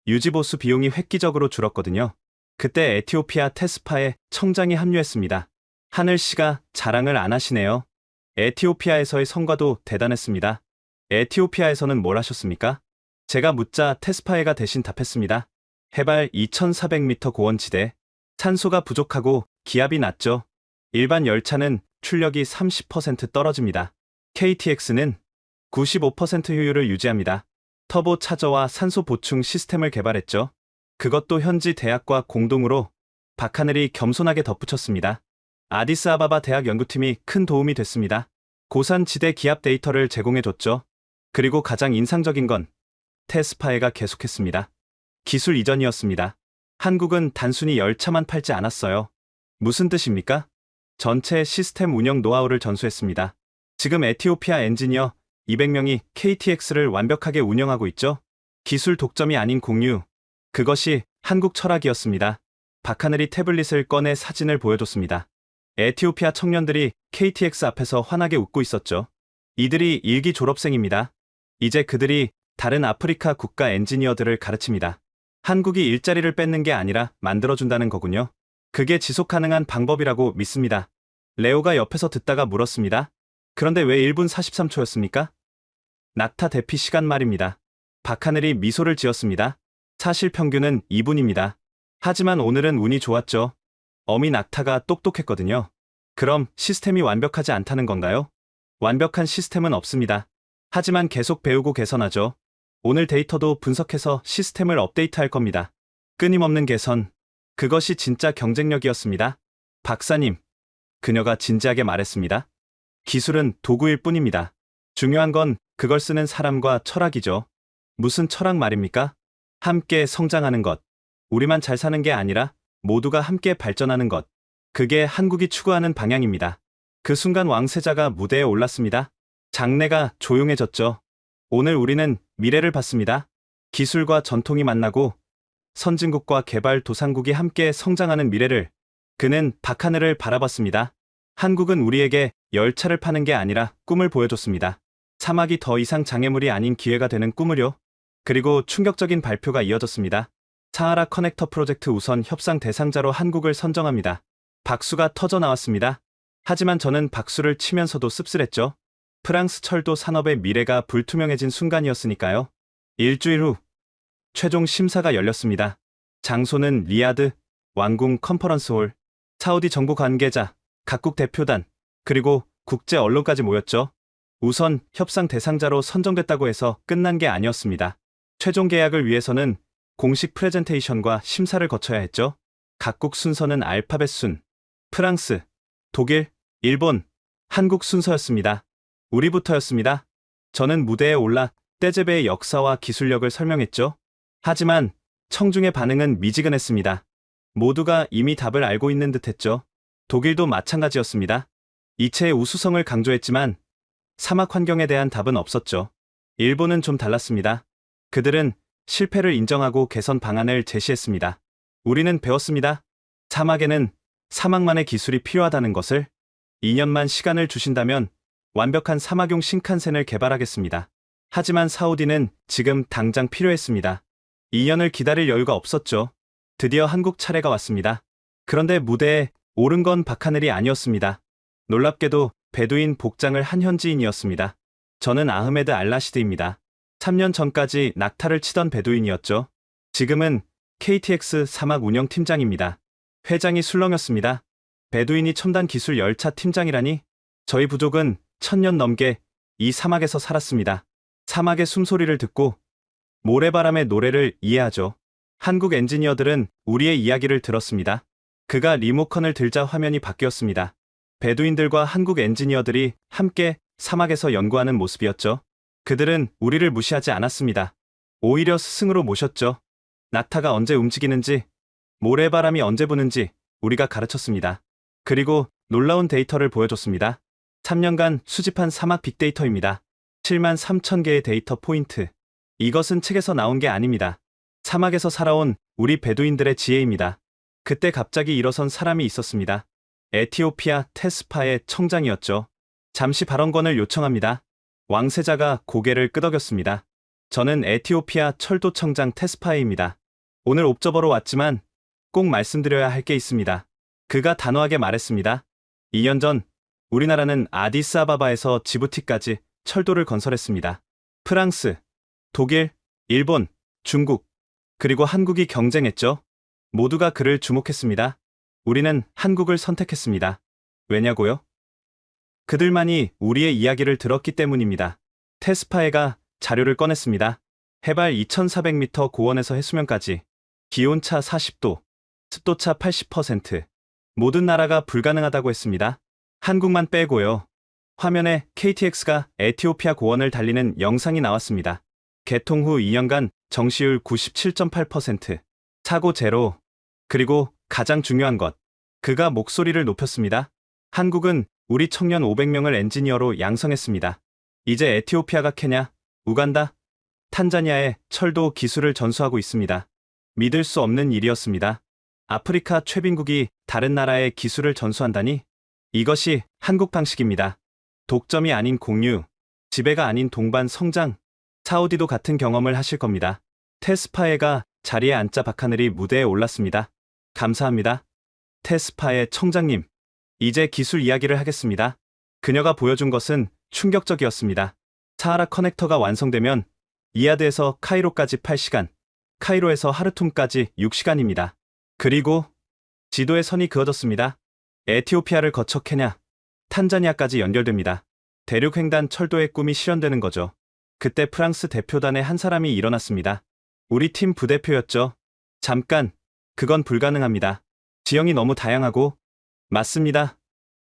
유지보수 비용이 획기적으로 줄었거든요. 그때 에티오피아 테스파에 청장이 합류했습니다. 하늘 씨가 자랑을 안 하시네요. 에티오피아에서의 성과도 대단했습니다. 에티오피아에서는 뭘 하셨습니까? 제가 묻자 테스파에가 대신 답했습니다. 해발 2400m 고원지대. 산소가 부족하고 기압이 낮죠. 일반 열차는 출력이 30% 떨어집니다. KTX는 95% 효율을 유지합니다. 터보 차저와 산소 보충 시스템을 개발했죠. 그것도 현지 대학과 공동으로. 박하늘이 겸손하게 덧붙였습니다. 아디스아바바 대학 연구팀이 큰 도움이 됐습니다. 고산지대 기압 데이터를 제공해줬죠. 그리고 가장 인상적인 건 테스파에가 계속했습니다. 기술 이전이었습니다. 한국은 단순히 열차만 팔지 않았어요. 무슨 뜻입니까? 전체 시스템 운영 노하우를 전수했습니다. 지금 에티오피아 엔지니어 200명이 KTX를 완벽하게 운영하고 있죠. 기술 독점이 아닌 공유. 그것이 한국 철학이었습니다. 박하늘이 태블릿을 꺼내 사진을 보여줬습니다. 에티오피아 청년들이 KTX 앞에서 환하게 웃고 있었죠. 이들이 일기 졸업생입니다. 이제 그들이 다른 아프리카 국가 엔지니어들을 가르칩니다. 한국이 일자리를 뺏는 게 아니라 만들어준다는 거군요. 그게 지속 가능한 방법이라고 믿습니다. 레오가 옆에서 듣다가 물었습니다. 그런데 왜 1분 43초였습니까? 낙타 대피 시간 말입니다. 박하늘이 미소를 지었습니다. 사실 평균은 2분입니다. 하지만 오늘은 운이 좋았죠. 어미 낙타가 똑똑했거든요. 그럼 시스템이 완벽하지 않다는 건가요? 완벽한 시스템은 없습니다. 하지만 계속 배우고 개선하죠. 오늘 데이터도 분석해서 시스템을 업데이트할 겁니다. 끊임없는 개선. 그것이 진짜 경쟁력이었습니다. 박사님. 그녀가 진지하게 말했습니다. 기술은 도구일 뿐입니다. 중요한 건 그걸 쓰는 사람과 철학이죠. 무슨 철학 말입니까? 함께 성장하는 것. 우리만 잘 사는 게 아니라 모두가 함께 발전하는 것. 그게 한국이 추구하는 방향입니다. 그 순간 왕세자가 무대에 올랐습니다. 장내가 조용해졌죠. 오늘 우리는 미래를 봤습니다. 기술과 전통이 만나고 선진국과 개발도상국이 함께 성장하는 미래를. 그는 박하늘을 바라봤습니다. 한국은 우리에게 열차를 파는 게 아니라 꿈을 보여줬습니다. 사막이 더 이상 장애물이 아닌 기회가 되는 꿈을요. 그리고 충격적인 발표가 이어졌습니다. 사하라 커넥터 프로젝트 우선 협상 대상자로 한국을 선정합니다. 박수가 터져 나왔습니다. 하지만 저는 박수를 치면서도 씁쓸했죠. 프랑스 철도 산업의 미래가 불투명해진 순간이었으니까요. 일주일 후 최종 심사가 열렸습니다. 장소는 리야드 왕궁 컨퍼런스홀. 사우디 정부 관계자, 각국 대표단, 그리고 국제 언론까지 모였죠. 우선 협상 대상자로 선정됐다고 해서 끝난 게 아니었습니다. 최종 계약을 위해서는 공식 프레젠테이션과 심사를 거쳐야 했죠. 각국 순서는 알파벳 순. 프랑스, 독일, 일본, 한국 순서였습니다. 우리부터였습니다. 저는 무대에 올라 떼제베의 역사와 기술력을 설명했죠. 하지만 청중의 반응은 미지근했습니다. 모두가 이미 답을 알고 있는 듯했죠. 독일도 마찬가지였습니다. 이체의 우수성을 강조했지만 사막 환경에 대한 답은 없었죠. 일본은 좀 달랐습니다. 그들은 실패를 인정하고 개선 방안을 제시했습니다. 우리는 배웠습니다. 사막에는 사막만의 기술이 필요하다는 것을. 2년만 시간을 주신다면 완벽한 사막용 신칸센을 개발하겠습니다. 하지만 사우디는 지금 당장 필요했습니다. 2년을 기다릴 여유가 없었죠. 드디어 한국 차례가 왔습니다. 그런데 무대에 오른 건 박하늘이 아니었습니다. 놀랍게도 베두인 복장을 한 현지인이었습니다. 저는 아흐메드 알라시드입니다. 3년 전까지 낙타를 치던 베두인이었죠. 지금은 KTX 사막 운영팀장입니다. 회장이 술렁였습니다. 베두인이 첨단 기술 열차 팀장이라니? 저희 부족은 1000년 넘게 이 사막에서 살았습니다. 사막의 숨소리를 듣고 모래바람의 노래를 이해하죠. 한국 엔지니어들은 우리의 이야기를 들었습니다. 그가 리모컨을 들자 화면이 바뀌었습니다. 베두인들과 한국 엔지니어들이 함께 사막에서 연구하는 모습이었죠. 그들은 우리를 무시하지 않았습니다. 오히려 스승으로 모셨죠. 낙타가 언제 움직이는지, 모래바람이 언제 부는지 우리가 가르쳤습니다. 그리고 놀라운 데이터를 보여줬습니다. 3년간 수집한 사막 빅데이터입니다. 7만 3천 개의 데이터 포인트. 이것은 책에서 나온 게 아닙니다. 사막에서 살아온 우리 베두인들의 지혜입니다. 그때 갑자기 일어선 사람이 있었습니다. 에티오피아 테스파의 청장이었죠. 잠시 발언권을 요청합니다. 왕세자가 고개를 끄덕였습니다. 저는 에티오피아 철도청장 테스파에입니다. 오늘 옵저버로 왔지만 꼭 말씀드려야 할 게 있습니다. 그가 단호하게 말했습니다. 2년 전 우리나라는 아디스아바바에서 지부티까지 철도를 건설했습니다. 프랑스, 독일, 일본, 중국, 그리고 한국이 경쟁했죠. 모두가 그를 주목했습니다. 우리는 한국을 선택했습니다. 왜냐고요? 그들만이 우리의 이야기를 들었기 때문입니다. 테스파에가 자료를 꺼냈습니다. 해발 2400m 고원에서 해수면까지, 기온차 40도, 습도차 80%. 모든 나라가 불가능하다고 했습니다. 한국만 빼고요. 화면에 KTX가 에티오피아 고원을 달리는 영상이 나왔습니다. 개통 후 2년간 정시율 97.8%, 사고 제로, 그리고 가장 중요한 것. 그가 목소리를 높였습니다. 한국은 우리 청년 500명을 엔지니어로 양성했습니다. 이제 에티오피아가 케냐, 우간다, 탄자니아에 철도 기술을 전수하고 있습니다. 믿을 수 없는 일이었습니다. 아프리카 최빈국이 다른 나라에 기술을 전수한다니? 이것이 한국 방식입니다. 독점이 아닌 공유, 지배가 아닌 동반 성장. 사우디도 같은 경험을 하실 겁니다. 테스파에가 자리에 앉자 박하늘이 무대에 올랐습니다. 감사합니다. 테스파의 청장님. 이제 기술 이야기를 하겠습니다. 그녀가 보여준 것은 충격적이었습니다. 사하라 커넥터가 완성되면 이야드에서 카이로까지 8시간, 카이로에서 하르툼까지 6시간입니다. 그리고 지도에 선이 그어졌습니다. 에티오피아를 거쳐 케냐, 탄자니아까지 연결됩니다. 대륙횡단 철도의 꿈이 실현되는 거죠. 그때 프랑스 대표단의 한 사람이 일어났습니다. 우리 팀 부대표였죠. 잠깐, 그건 불가능합니다. 지형이 너무 다양하고. 맞습니다.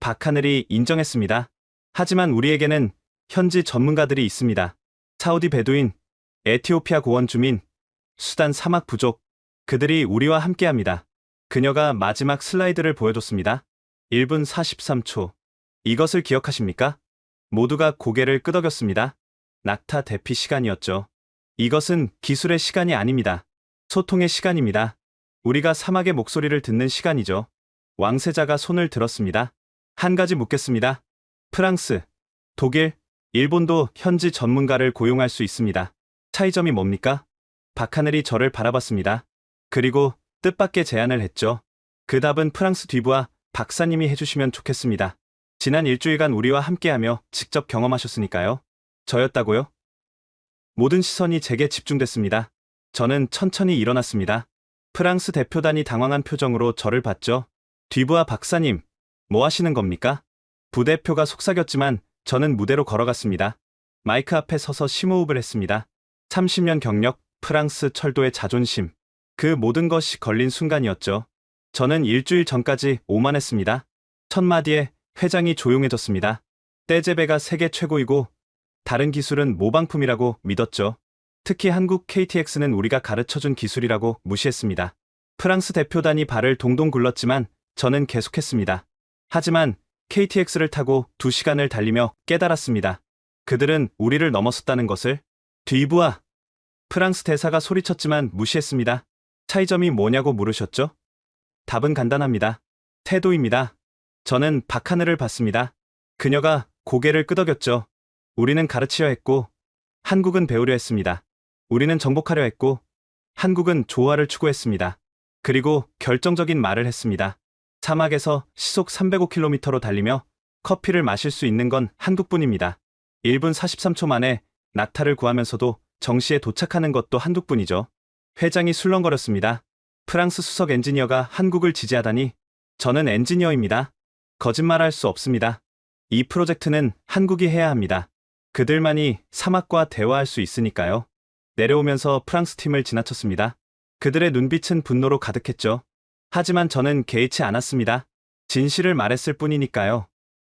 박하늘이 인정했습니다. 하지만 우리에게는 현지 전문가들이 있습니다. 사우디 베두인, 에티오피아 고원 주민, 수단 사막 부족. 그들이 우리와 함께합니다. 그녀가 마지막 슬라이드를 보여줬습니다. 1분 43초. 이것을 기억하십니까? 모두가 고개를 끄덕였습니다. 낙타 대피 시간이었죠. 이것은 기술의 시간이 아닙니다. 소통의 시간입니다. 우리가 사막의 목소리를 듣는 시간이죠. 왕세자가 손을 들었습니다. 한 가지 묻겠습니다. 프랑스, 독일, 일본도 현지 전문가를 고용할 수 있습니다. 차이점이 뭡니까? 박하늘이 저를 바라봤습니다. 그리고 뜻밖의 제안을 했죠. 그 답은 프랑스 뒤부와 박사님이 해주시면 좋겠습니다. 지난 일주일간 우리와 함께하며 직접 경험하셨으니까요. 저였다고요? 모든 시선이 제게 집중됐습니다. 저는 천천히 일어났습니다. 프랑스 대표단이 당황한 표정으로 저를 봤죠. 뒤부와 박사님, 뭐 하시는 겁니까? 부대표가 속삭였지만 저는 무대로 걸어갔습니다. 마이크 앞에 서서 심호흡을 했습니다. 30년 경력, 프랑스 철도의 자존심. 그 모든 것이 걸린 순간이었죠. 저는 일주일 전까지 오만했습니다. 첫 마디에 회장이 조용해졌습니다. 떼제베가 세계 최고이고 다른 기술은 모방품이라고 믿었죠. 특히 한국 KTX는 우리가 가르쳐준 기술이라고 무시했습니다. 프랑스 대표단이 발을 동동 굴렀지만 저는 계속했습니다. 하지만 KTX를 타고 2시간을 달리며 깨달았습니다. 그들은 우리를 넘어섰다는 것을. 뒤부와 프랑스 대사가 소리쳤지만 무시했습니다. 차이점이 뭐냐고 물으셨죠? 답은 간단합니다. 태도입니다. 저는 박하늘을 봤습니다. 그녀가 고개를 끄덕였죠. 우리는 가르치려 했고 한국은 배우려 했습니다. 우리는 정복하려 했고 한국은 조화를 추구했습니다. 그리고 결정적인 말을 했습니다. 사막에서 시속 305km로 달리며 커피를 마실 수 있는 건 한국뿐입니다. 1분 43초 만에 낙타를 구하면서도 정시에 도착하는 것도 한국뿐이죠. 회장이 술렁거렸습니다. 프랑스 수석 엔지니어가 한국을 지지하다니. 저는 엔지니어입니다. 거짓말할 수 없습니다. 이 프로젝트는 한국이 해야 합니다. 그들만이 사막과 대화할 수 있으니까요. 내려오면서 프랑스 팀을 지나쳤습니다. 그들의 눈빛은 분노로 가득했죠. 하지만 저는 개의치 않았습니다. 진실을 말했을 뿐이니까요.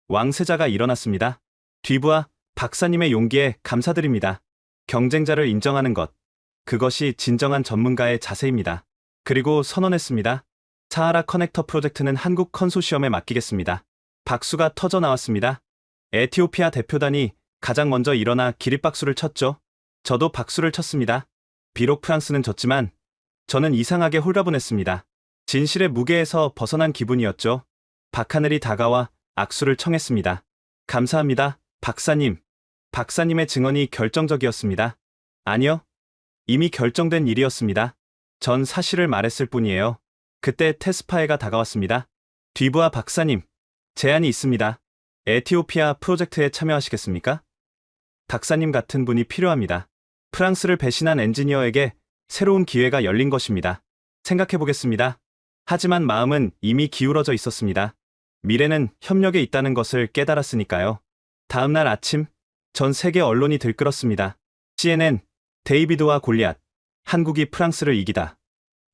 왕세자가 일어났습니다. 뒤부와 박사님의 용기에 감사드립니다. 경쟁자를 인정하는 것. 그것이 진정한 전문가의 자세입니다. 그리고 선언했습니다. 사하라 커넥터 프로젝트는 한국 컨소시엄에 맡기겠습니다. 박수가 터져 나왔습니다. 에티오피아 대표단이 가장 먼저 일어나 기립박수를 쳤죠. 저도 박수를 쳤습니다. 비록 프랑스는 졌지만 저는 이상하게 홀가분했습니다. 진실의 무게에서 벗어난 기분이었죠. 박하늘이 다가와 악수를 청했습니다. 감사합니다, 박사님. 박사님의 증언이 결정적이었습니다. 아니요. 이미 결정된 일이었습니다. 전 사실을 말했을 뿐이에요. 그때 테스파에가 다가왔습니다. 뒤부와 박사님, 제안이 있습니다. 에티오피아 프로젝트에 참여하시겠습니까? 박사님 같은 분이 필요합니다. 프랑스를 배신한 엔지니어에게 새로운 기회가 열린 것입니다. 생각해보겠습니다. 하지만 마음은 이미 기울어져 있었습니다. 미래는 협력에 있다는 것을 깨달았으니까요. 다음 날 아침, 전 세계 언론이 들끓었습니다. CNN, 데이비드와 골리앗, 한국이 프랑스를 이기다.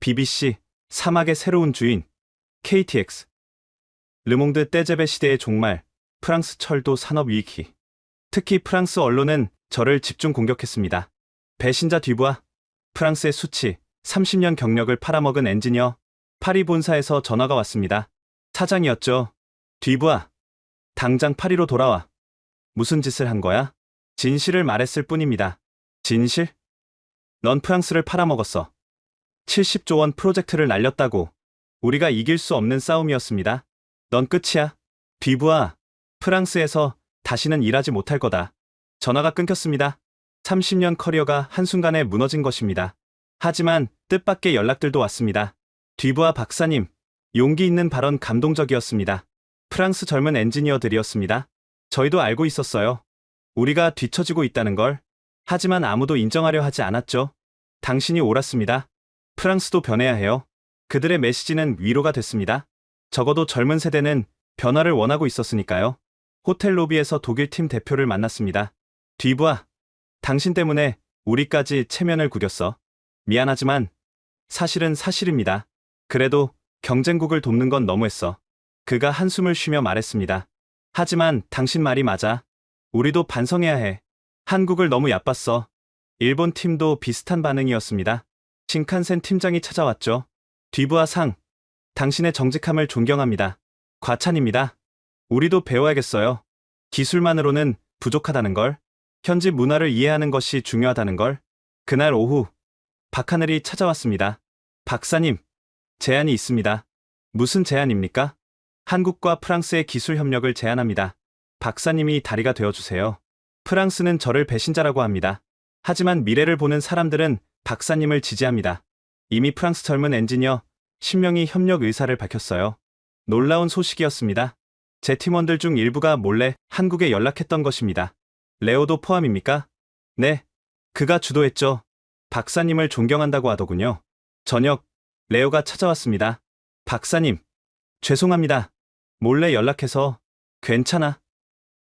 BBC, 사막의 새로운 주인, KTX. 르몽드 떼제베 시대의 종말, 프랑스 철도 산업 위기. 특히 프랑스 언론은 저를 집중 공격했습니다. 배신자 뒤부와 프랑스의 수치, 30년 경력을 팔아먹은 엔지니어, 파리 본사에서 전화가 왔습니다. 차장이었죠. 뒤부아, 당장 파리로 돌아와. 무슨 짓을 한 거야? 진실을 말했을 뿐입니다. 진실? 넌 프랑스를 팔아먹었어. 70조 원 프로젝트를 날렸다고. 우리가 이길 수 없는 싸움이었습니다. 넌 끝이야. 뒤부아, 프랑스에서 다시는 일하지 못할 거다. 전화가 끊겼습니다. 30년 커리어가 한순간에 무너진 것입니다. 하지만 뜻밖의 연락들도 왔습니다. 뒤부아 박사님, 용기 있는 발언 감동적이었습니다. 프랑스 젊은 엔지니어들이었습니다. 저희도 알고 있었어요. 우리가 뒤처지고 있다는 걸. 하지만 아무도 인정하려 하지 않았죠. 당신이 옳았습니다. 프랑스도 변해야 해요. 그들의 메시지는 위로가 됐습니다. 적어도 젊은 세대는 변화를 원하고 있었으니까요. 호텔 로비에서 독일 팀 대표를 만났습니다. 뒤부아, 당신 때문에 우리까지 체면을 구겼어. 미안하지만 사실은 사실입니다. 그래도 경쟁국을 돕는 건 너무했어. 그가 한숨을 쉬며 말했습니다. 하지만 당신 말이 맞아. 우리도 반성해야 해. 한국을 너무 얕봤어. 일본 팀도 비슷한 반응이었습니다. 신칸센 팀장이 찾아왔죠. 뒤부아 상, 당신의 정직함을 존경합니다. 과찬입니다. 우리도 배워야겠어요. 기술만으로는 부족하다는 걸. 현지 문화를 이해하는 것이 중요하다는 걸. 그날 오후, 박하늘이 찾아왔습니다. 박사님, 제안이 있습니다. 무슨 제안입니까? 한국과 프랑스의 기술 협력을 제안합니다. 박사님이 다리가 되어주세요. 프랑스는 저를 배신자라고 합니다. 하지만 미래를 보는 사람들은 박사님을 지지합니다. 이미 프랑스 젊은 엔지니어 10명이 협력 의사를 밝혔어요. 놀라운 소식이었습니다. 제 팀원들 중 일부가 몰래 한국에 연락했던 것입니다. 레오도 포함입니까? 네, 그가 주도했죠. 박사님을 존경한다고 하더군요. 저녁, 레오가 찾아왔습니다. 박사님, 죄송합니다. 몰래 연락해서. 괜찮아.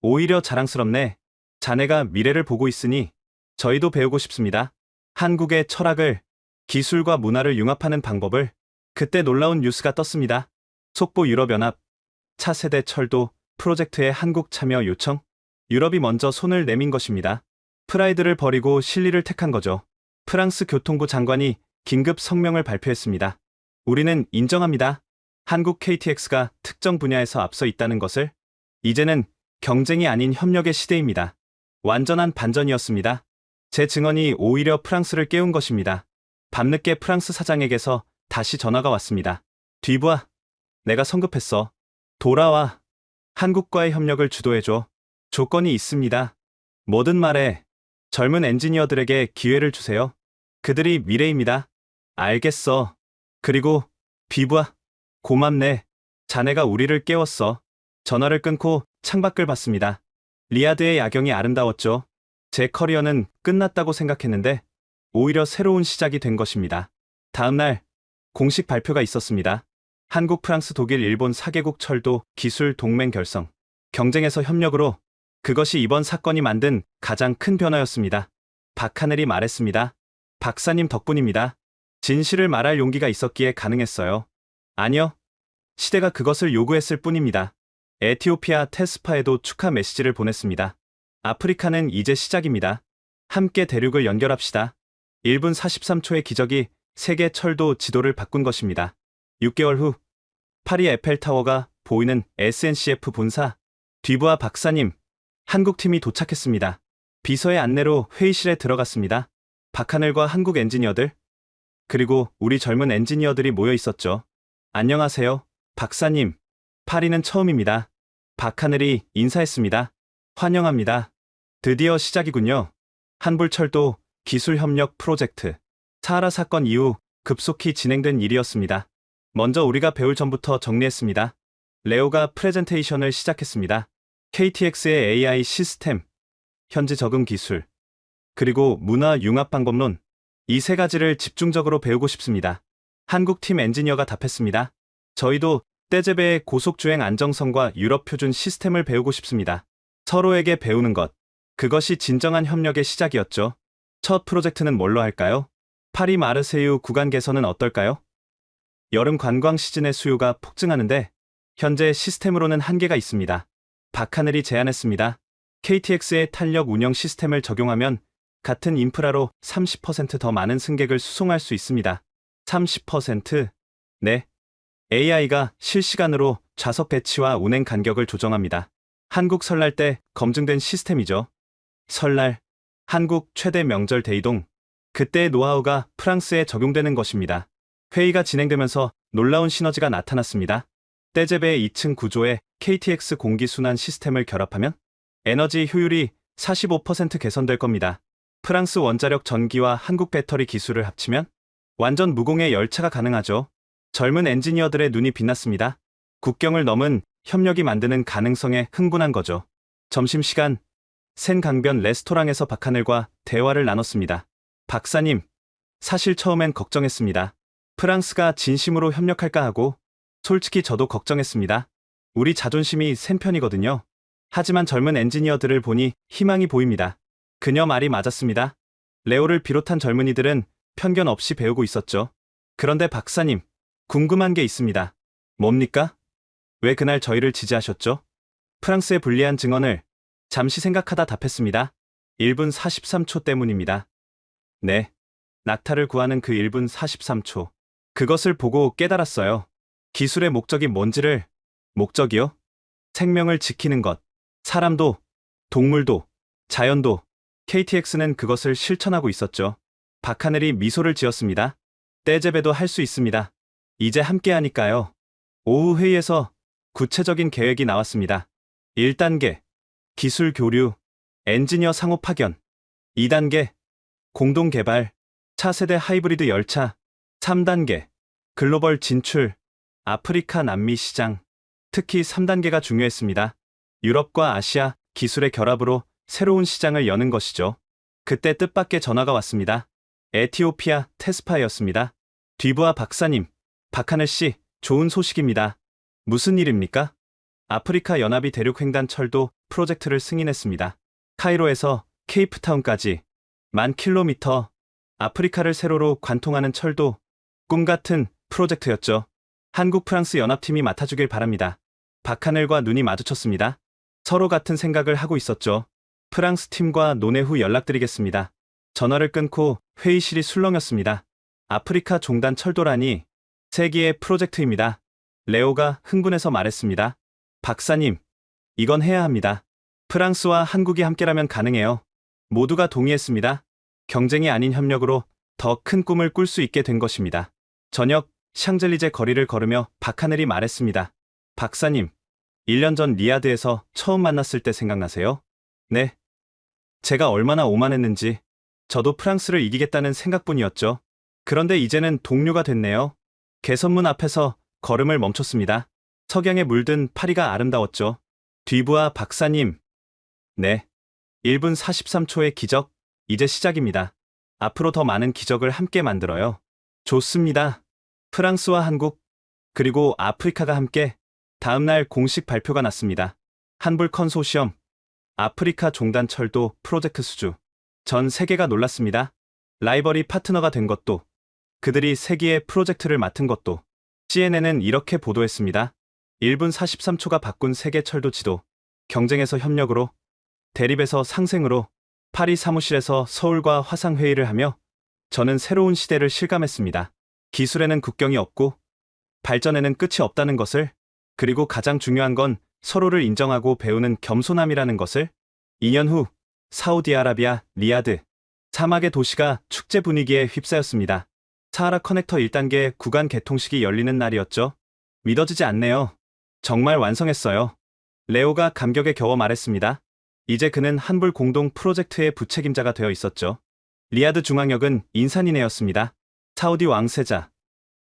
오히려 자랑스럽네. 자네가 미래를 보고 있으니 저희도 배우고 싶습니다. 한국의 철학을, 기술과 문화를 융합하는 방법을. 그때 놀라운 뉴스가 떴습니다. 속보 유럽연합, 차세대 철도 프로젝트에 한국 참여 요청. 유럽이 먼저 손을 내민 것입니다. 프라이드를 버리고 실리를 택한 거죠. 프랑스 교통부 장관이 긴급 성명을 발표했습니다. 우리는 인정합니다. 한국 KTX가 특정 분야에서 앞서 있다는 것을. 이제는 경쟁이 아닌 협력의 시대입니다. 완전한 반전이었습니다. 제 증언이 오히려 프랑스를 깨운 것입니다. 밤늦게 프랑스 사장에게서 다시 전화가 왔습니다. 뒤부아, 내가 성급했어. 돌아와. 한국과의 협력을 주도해줘. 조건이 있습니다. 뭐든 말해. 젊은 엔지니어들에게 기회를 주세요. 그들이 미래입니다. 알겠어. 그리고 비부아, 고맙네. 자네가 우리를 깨웠어. 전화를 끊고 창밖을 봤습니다. 리야드의 야경이 아름다웠죠. 제 커리어는 끝났다고 생각했는데 오히려 새로운 시작이 된 것입니다. 다음 날 공식 발표가 있었습니다. 한국, 프랑스, 독일, 일본 4개국 철도 기술 동맹 결성. 경쟁에서 협력으로. 그것이 이번 사건이 만든 가장 큰 변화였습니다. 박하늘이 말했습니다. 박사님 덕분입니다. 진실을 말할 용기가 있었기에 가능했어요. 아니요. 시대가 그것을 요구했을 뿐입니다. 에티오피아 테스파에도 축하 메시지를 보냈습니다. 아프리카는 이제 시작입니다. 함께 대륙을 연결합시다. 1분 43초의 기적이 세계 철도 지도를 바꾼 것입니다. 6개월 후 파리 에펠타워가 보이는 SNCF 본사. 뒤부아 박사님, 한국팀이 도착했습니다. 비서의 안내로 회의실에 들어갔습니다. 박하늘과 한국 엔지니어들, 그리고 우리 젊은 엔지니어들이 모여 있었죠. 안녕하세요, 박사님. 파리는 처음입니다. 박하늘이 인사했습니다. 환영합니다. 드디어 시작이군요. 한불철도 기술협력 프로젝트. 사하라 사건 이후 급속히 진행된 일이었습니다. 먼저 우리가 배울 점부터 정리했습니다. 레오가 프레젠테이션을 시작했습니다. KTX의 AI 시스템, 현지 적응 기술, 그리고 문화 융합 방법론. 이 세 가지를 집중적으로 배우고 싶습니다. 한국팀 엔지니어가 답했습니다. 저희도 떼제베의 고속주행 안정성과 유럽 표준 시스템을 배우고 싶습니다. 서로에게 배우는 것. 그것이 진정한 협력의 시작이었죠. 첫 프로젝트는 뭘로 할까요? 파리 마르세유 구간 개선은 어떨까요? 여름 관광 시즌의 수요가 폭증하는데 현재 시스템으로는 한계가 있습니다. 박하늘이 제안했습니다. KTX의 탄력 운영 시스템을 적용하면 같은 인프라로 30% 더 많은 승객을 수송할 수 있습니다. 30%? 네, AI가 실시간으로 좌석 배치와 운행 간격을 조정합니다. 한국 설날 때 검증된 시스템이죠. 설날, 한국 최대 명절 대이동. 그때의 노하우가 프랑스에 적용되는 것입니다. 회의가 진행되면서 놀라운 시너지가 나타났습니다. 떼제베의 2층 구조에 KTX 공기순환 시스템을 결합하면 에너지 효율이 45% 개선될 겁니다. 프랑스 원자력 전기와 한국 배터리 기술을 합치면 완전 무공해 열차가 가능하죠. 젊은 엔지니어들의 눈이 빛났습니다. 국경을 넘은 협력이 만드는 가능성에 흥분한 거죠. 점심시간, 센강변 레스토랑에서 박하늘과 대화를 나눴습니다. 박사님, 사실 처음엔 걱정했습니다. 프랑스가 진심으로 협력할까 하고, 솔직히 저도 걱정했습니다. 우리 자존심이 센 편이거든요. 하지만 젊은 엔지니어들을 보니 희망이 보입니다. 그녀 말이 맞았습니다. 레오를 비롯한 젊은이들은 편견 없이 배우고 있었죠. 그런데 박사님, 궁금한 게 있습니다. 뭡니까? 왜 그날 저희를 지지하셨죠? 프랑스의 불리한 증언을 잠시 생각하다 답했습니다. 1분 43초 때문입니다. 네. 낙타를 구하는 그 1분 43초. 그것을 보고 깨달았어요. 기술의 목적이 뭔지를. 목적이요? 생명을 지키는 것. 사람도, 동물도, 자연도. KTX는 그것을 실천하고 있었죠. 박하늘이 미소를 지었습니다. 떼제베도 할 수 있습니다. 이제 함께 하니까요. 오후 회의에서 구체적인 계획이 나왔습니다. 1단계, 기술 교류, 엔지니어 상호 파견. 2단계, 공동 개발, 차세대 하이브리드 열차. 3단계, 글로벌 진출, 아프리카 남미 시장. 특히 3단계가 중요했습니다. 유럽과 아시아 기술의 결합으로 새로운 시장을 여는 것이죠. 그때 뜻밖의 전화가 왔습니다. 에티오피아 테스파였습니다. 뒤부하 박사님, 박하늘 씨, 좋은 소식입니다. 무슨 일입니까? 아프리카 연합이 대륙 횡단 철도 프로젝트를 승인했습니다. 카이로에서 케이프타운까지 10,000km, 아프리카를 세로로 관통하는 철도, 꿈같은 프로젝트였죠. 한국 프랑스 연합팀이 맡아주길 바랍니다. 박하늘과 눈이 마주쳤습니다. 서로 같은 생각을 하고 있었죠. 프랑스 팀과 논의 후 연락드리겠습니다. 전화를 끊고 회의실이 술렁였습니다. 아프리카 종단 철도라니 세기의 프로젝트입니다. 레오가 흥분해서 말했습니다. 박사님, 이건 해야 합니다. 프랑스와 한국이 함께라면 가능해요. 모두가 동의했습니다. 경쟁이 아닌 협력으로 더 큰 꿈을 꿀 수 있게 된 것입니다. 저녁 샹젤리제 거리를 걸으며 박하늘이 말했습니다. 박사님, 1년 전 리야드에서 처음 만났을 때 생각나세요? 네. 제가 얼마나 오만했는지. 저도 프랑스를 이기겠다는 생각뿐이었죠. 그런데 이제는 동료가 됐네요. 개선문 앞에서 걸음을 멈췄습니다. 석양에 물든 파리가 아름다웠죠. 뒤부하 박사님. 네. 1분 43초의 기적, 이제 시작입니다. 앞으로 더 많은 기적을 함께 만들어요. 좋습니다. 프랑스와 한국, 그리고 아프리카가 함께. 다음날 공식 발표가 났습니다. 한불 컨소시엄, 아프리카 종단 철도 프로젝트 수주. 전 세계가 놀랐습니다. 라이벌이 파트너가 된 것도, 그들이 세기의 프로젝트를 맡은 것도. CNN은 이렇게 보도했습니다. 1분 43초가 바꾼 세계 철도 지도. 경쟁에서 협력으로, 대립에서 상생으로, 파리 사무실에서 서울과 화상회의를 하며 저는 새로운 시대를 실감했습니다. 기술에는 국경이 없고 발전에는 끝이 없다는 것을, 그리고 가장 중요한 건 서로를 인정하고 배우는 겸손함이라는 것을. 2년 후 사우디아라비아 리야드. 사막의 도시가 축제 분위기에 휩싸였습니다. 사하라 커넥터 1단계 구간 개통식이 열리는 날이었죠. 믿어지지 않네요. 정말 완성했어요. 레오가 감격에 겨워 말했습니다. 이제 그는 한불 공동 프로젝트의 부책임자가 되어 있었죠. 리야드 중앙역은 인산인해였습니다. 사우디 왕세자,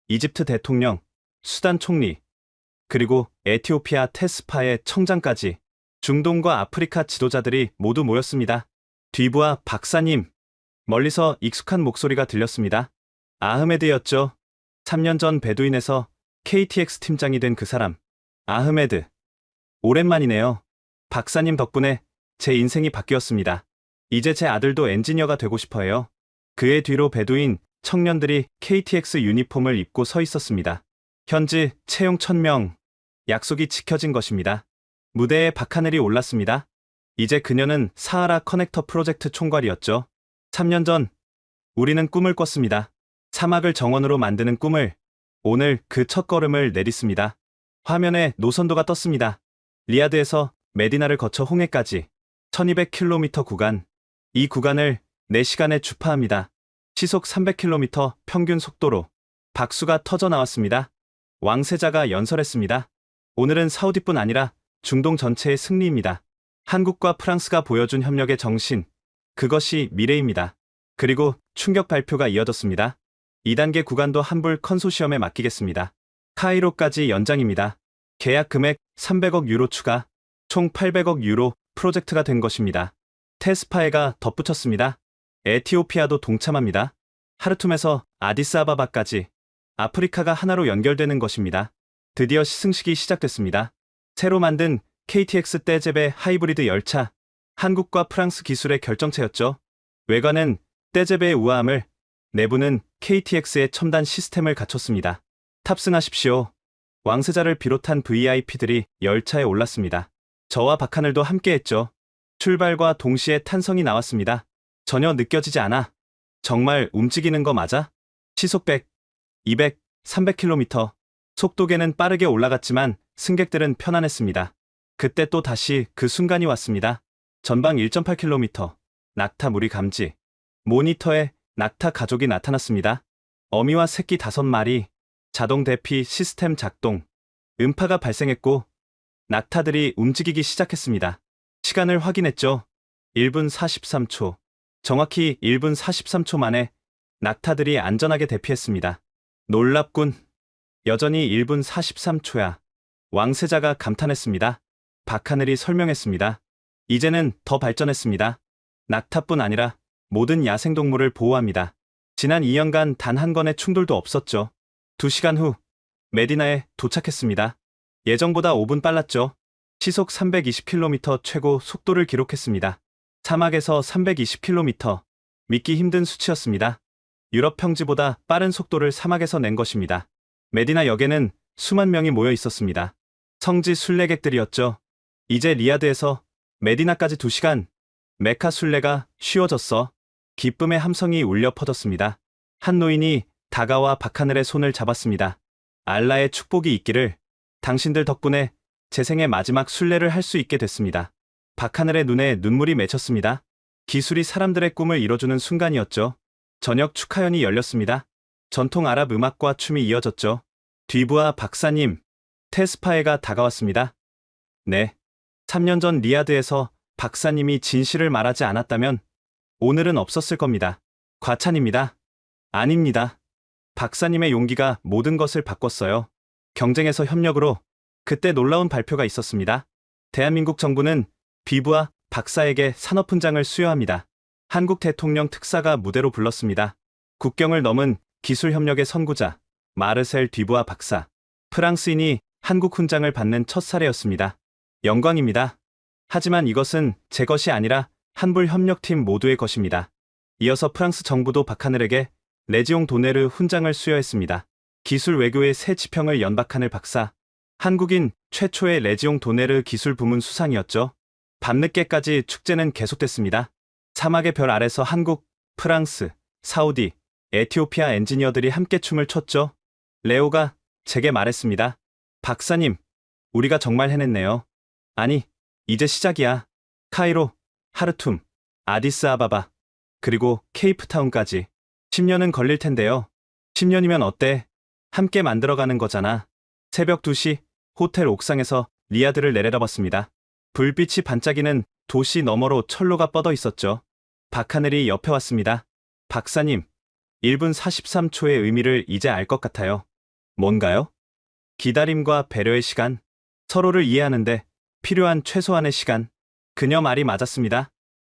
이집트 대통령, 수단 총리, 그리고 에티오피아 테스파의 청장까지 중동과 아프리카 지도자들이 모두 모였습니다. 뒤부하 박사님. 멀리서 익숙한 목소리가 들렸습니다. 아흐메드였죠. 3년 전 베두인에서 KTX 팀장이 된 그 사람. 아흐메드. 오랜만이네요. 박사님 덕분에 제 인생이 바뀌었습니다. 이제 제 아들도 엔지니어가 되고 싶어해요. 그의 뒤로 베두인 청년들이 KTX 유니폼을 입고 서 있었습니다. 현지 채용 1,000명. 약속이 지켜진 것입니다. 무대에 박하늘이 올랐습니다. 이제 그녀는 사하라 커넥터 프로젝트 총괄이었죠. 3년 전 우리는 꿈을 꿨습니다. 사막을 정원으로 만드는 꿈을. 오늘 그 첫걸음을 내딛습니다. 화면에 노선도가 떴습니다. 리야드에서 메디나를 거쳐 홍해까지 1200km 구간. 이 구간을 4시간에 주파합니다. 시속 300km 평균 속도로 박수가 터져 나왔습니다. 왕세자가 연설했습니다. 오늘은 사우디뿐 아니라 중동 전체의 승리입니다. 한국과 프랑스가 보여준 협력의 정신, 그것이 미래입니다. 그리고 충격 발표가 이어졌습니다. 2단계 구간도 한불 컨소시엄에 맡기겠습니다. 카이로까지 연장입니다. 계약 금액 300억 유로 추가, 총 800억 유로 프로젝트가 된 것입니다. 테스파에가 덧붙였습니다. 에티오피아도 동참합니다. 하르툼에서 아디스아바바까지 아프리카가 하나로 연결되는 것입니다. 드디어 시승식이 시작됐습니다. 새로 만든 KTX 떼제베 하이브리드 열차, 한국과 프랑스 기술의 결정체였죠. 외관은 떼제베의 우아함을, 내부는 KTX의 첨단 시스템을 갖췄습니다. 탑승하십시오. 왕세자를 비롯한 VIP들이 열차에 올랐습니다. 저와 박하늘도 함께했죠. 출발과 동시에 탄성이 나왔습니다. 전혀 느껴지지 않아. 정말 움직이는 거 맞아? 시속 100, 200, 300km. 속도계는 빠르게 올라갔지만 승객들은 편안했습니다. 그때 또 다시 그 순간이 왔습니다. 전방 1.8km. 낙타 무리 감지. 모니터에 낙타 가족이 나타났습니다. 어미와 새끼 5마리. 자동 대피 시스템 작동. 음파가 발생했고 낙타들이 움직이기 시작했습니다. 시간을 확인했죠. 1분 43초. 정확히 1분 43초 만에 낙타들이 안전하게 대피했습니다. 놀랍군. 여전히 1분 43초야. 왕세자가 감탄했습니다. 박하늘이 설명했습니다. 이제는 더 발전했습니다. 낙타뿐 아니라 모든 야생동물을 보호합니다. 지난 2년간 단 한 건의 충돌도 없었죠. 2시간 후 메디나에 도착했습니다. 예정보다 5분 빨랐죠. 시속 320km 최고 속도를 기록했습니다. 사막에서 320km. 믿기 힘든 수치였습니다. 유럽 평지보다 빠른 속도를 사막에서 낸 것입니다. 메디나 역에는 수만 명이 모여 있었습니다. 성지 순례객들이었죠. 이제 리야드에서 메디나까지 2시간. 메카 순례가 쉬워졌어. 기쁨의 함성이 울려 퍼졌습니다. 한 노인이 다가와 박하늘의 손을 잡았습니다. 알라의 축복이 있기를. 당신들 덕분에 제 생의 마지막 순례를 할 수 있게 됐습니다. 박하늘의 눈에 눈물이 맺혔습니다. 기술이 사람들의 꿈을 이뤄주는 순간이었죠. 저녁 축하연이 열렸습니다. 전통 아랍 음악과 춤이 이어졌죠. 뒤부아 박사님, 테스파에가 다가왔습니다. 네. 3년 전 리야드에서 박사님이 진실을 말하지 않았다면 오늘은 없었을 겁니다. 과찬입니다. 아닙니다. 박사님의 용기가 모든 것을 바꿨어요. 경쟁에서 협력으로. 그때 놀라운 발표가 있었습니다. 대한민국 정부는 비부아 박사에게 산업훈장을 수여합니다. 한국 대통령 특사가 무대로 불렀습니다. 국경을 넘은 기술협력의 선구자 마르셀 뒤부아 박사. 프랑스인이 한국 훈장을 받는 첫 사례였습니다. 영광입니다. 하지만 이것은 제 것이 아니라 한불 협력팀 모두의 것입니다. 이어서 프랑스 정부도 박하늘에게 레지옹 도네르 훈장을 수여했습니다. 기술 외교의 새 지평을 연 박하늘 박사. 한국인 최초의 레지옹 도네르 기술 부문 수상이었죠. 밤늦게까지 축제는 계속됐습니다. 사막의 별 아래서 한국, 프랑스, 사우디, 에티오피아 엔지니어들이 함께 춤을 췄죠. 레오가 제게 말했습니다. 박사님, 우리가 정말 해냈네요. 아니, 이제 시작이야. 카이로, 하르툼, 아디스아바바, 그리고 케이프타운까지. 10년은 걸릴 텐데요. 10년이면 어때? 함께 만들어가는 거잖아. 새벽 2시, 호텔 옥상에서 리야드를 내려다봤습니다. 불빛이 반짝이는 도시 너머로 철로가 뻗어 있었죠. 박하늘이 옆에 왔습니다. 박사님, 1분 43초의 의미를 이제 알 것 같아요. 뭔가요? 기다림과 배려의 시간, 서로를 이해하는데 필요한 최소한의 시간. 그녀 말이 맞았습니다.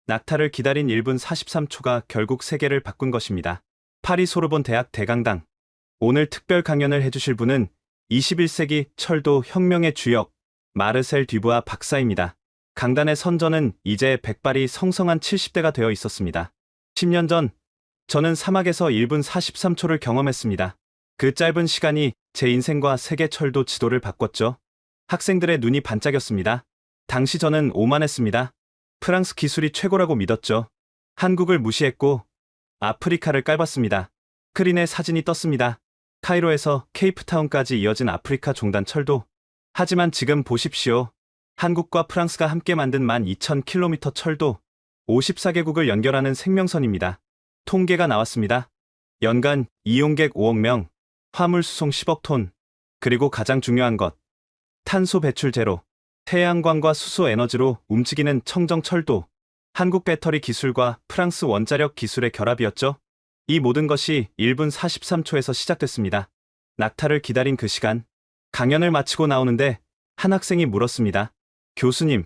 낙타를 기다린 1분 43초가 결국 세계를 바꾼 것입니다. 파리 소르본 대학 대강당. 오늘 특별 강연을 해주실 분은 21세기 철도 혁명의 주역 마르셀 뒤부아 박사입니다. 강단의 선전은 이제 백발이 성성한 70대가 되어 있었습니다. 10년 전 저는 사막에서 1분 43초를 경험했습니다. 그 짧은 시간이 제 인생과 세계 철도 지도를 바꿨죠. 학생들의 눈이 반짝였습니다. 당시 저는 오만했습니다. 프랑스 기술이 최고라고 믿었죠. 한국을 무시했고 아프리카를 깔봤습니다. 스크린에 사진이 떴습니다. 카이로에서 케이프타운까지 이어진 아프리카 종단 철도. 하지만 지금 보십시오. 한국과 프랑스가 함께 만든 12,000km 철도. 54개국을 연결하는 생명선입니다. 통계가 나왔습니다. 연간 이용객 5억 명, 화물 수송 10억 톤, 그리고 가장 중요한 것, 탄소 배출 제로, 태양광과 수소 에너지로 움직이는 청정철도. 한국 배터리 기술과 프랑스 원자력 기술의 결합이었죠. 이 모든 것이 1분 43초에서 시작됐습니다. 낙타를 기다린 그 시간, 강연을 마치고 나오는데 한 학생이 물었습니다. 교수님,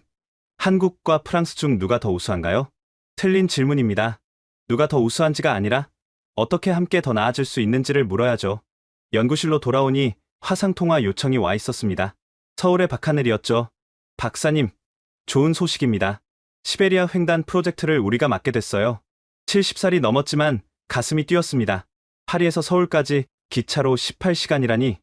한국과 프랑스 중 누가 더 우수한가요? 틀린 질문입니다. 누가 더 우수한지가 아니라 어떻게 함께 더 나아질 수 있는지를 물어야죠. 연구실로 돌아오니 화상통화 요청이 와 있었습니다. 서울의 박하늘이었죠. 박사님, 좋은 소식입니다. 시베리아 횡단 프로젝트를 우리가 맡게 됐어요. 70살이 넘었지만 가슴이 뛰었습니다. 파리에서 서울까지 기차로 18시간이라니.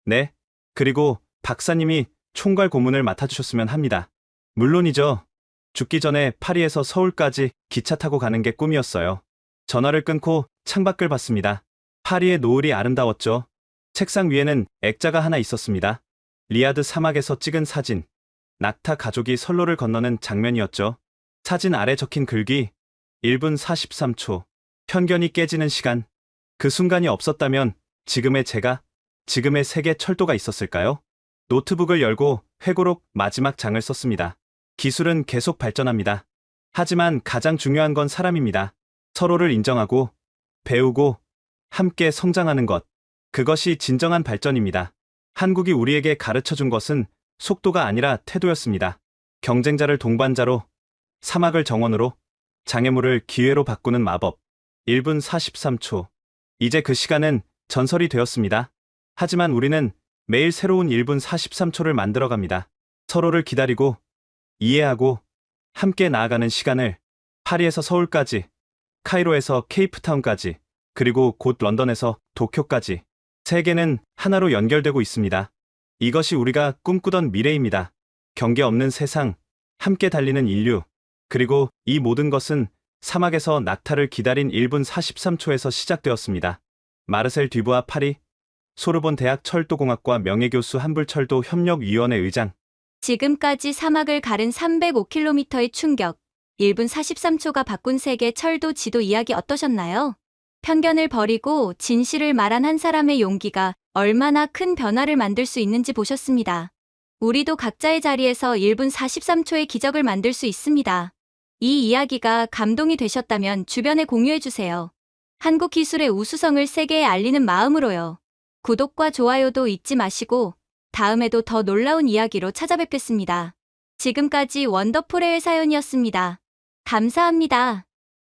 네, 그리고 박사님이 총괄 고문을 맡아주셨으면 합니다. 물론이죠. 죽기 전에 파리에서 서울까지 기차 타고 가는 게 꿈이었어요. 전화를 끊고 창밖을 봤습니다. 파리의 노을이 아름다웠죠. 책상 위에는 액자가 하나 있었습니다. 리아드 사막에서 찍은 사진. 낙타 가족이 선로를 건너는 장면이었죠. 사진 아래 적힌 글귀. 1분 43초. 편견이 깨지는 시간. 그 순간이 없었다면 지금의 제가, 지금의 세계 철도가 있었을까요? 노트북을 열고 회고록 마지막 장을 썼습니다. 기술은 계속 발전합니다. 하지만 가장 중요한 건 사람입니다. 서로를 인정하고, 배우고, 함께 성장하는 것. 그것이 진정한 발전입니다. 한국이 우리에게 가르쳐 준 것은 속도가 아니라 태도였습니다. 경쟁자를 동반자로, 사막을 정원으로, 장애물을 기회로 바꾸는 마법. 1분 43초. 이제 그 시간은 전설이 되었습니다. 하지만 우리는 매일 새로운 1분 43초를 만들어갑니다. 서로를 기다리고, 이해하고, 함께 나아가는 시간을. 파리에서 서울까지, 카이로에서 케이프타운까지, 그리고 곧 런던에서 도쿄까지. 세계는 하나로 연결되고 있습니다. 이것이 우리가 꿈꾸던 미래입니다. 경계 없는 세상, 함께 달리는 인류. 그리고 이 모든 것은 사막에서 낙타를 기다린 1분 43초에서 시작되었습니다. 마르셀 듀부아 파리, 소르본 대학 철도공학과 명예교수 한불철도 협력위원회 의장. 지금까지 사막을 가른 305km의 충격, 1분 43초가 바꾼 세계 철도 지도 이야기 어떠셨나요? 편견을 버리고 진실을 말한 한 사람의 용기가 얼마나 큰 변화를 만들 수 있는지 보셨습니다. 우리도 각자의 자리에서 1분 43초의 기적을 만들 수 있습니다. 이 이야기가 감동이 되셨다면 주변에 공유해주세요. 한국 기술의 우수성을 세계에 알리는 마음으로요. 구독과 좋아요도 잊지 마시고 다음에도 더 놀라운 이야기로 찾아뵙겠습니다. 지금까지 원더풀의 사연이었습니다. 감사합니다.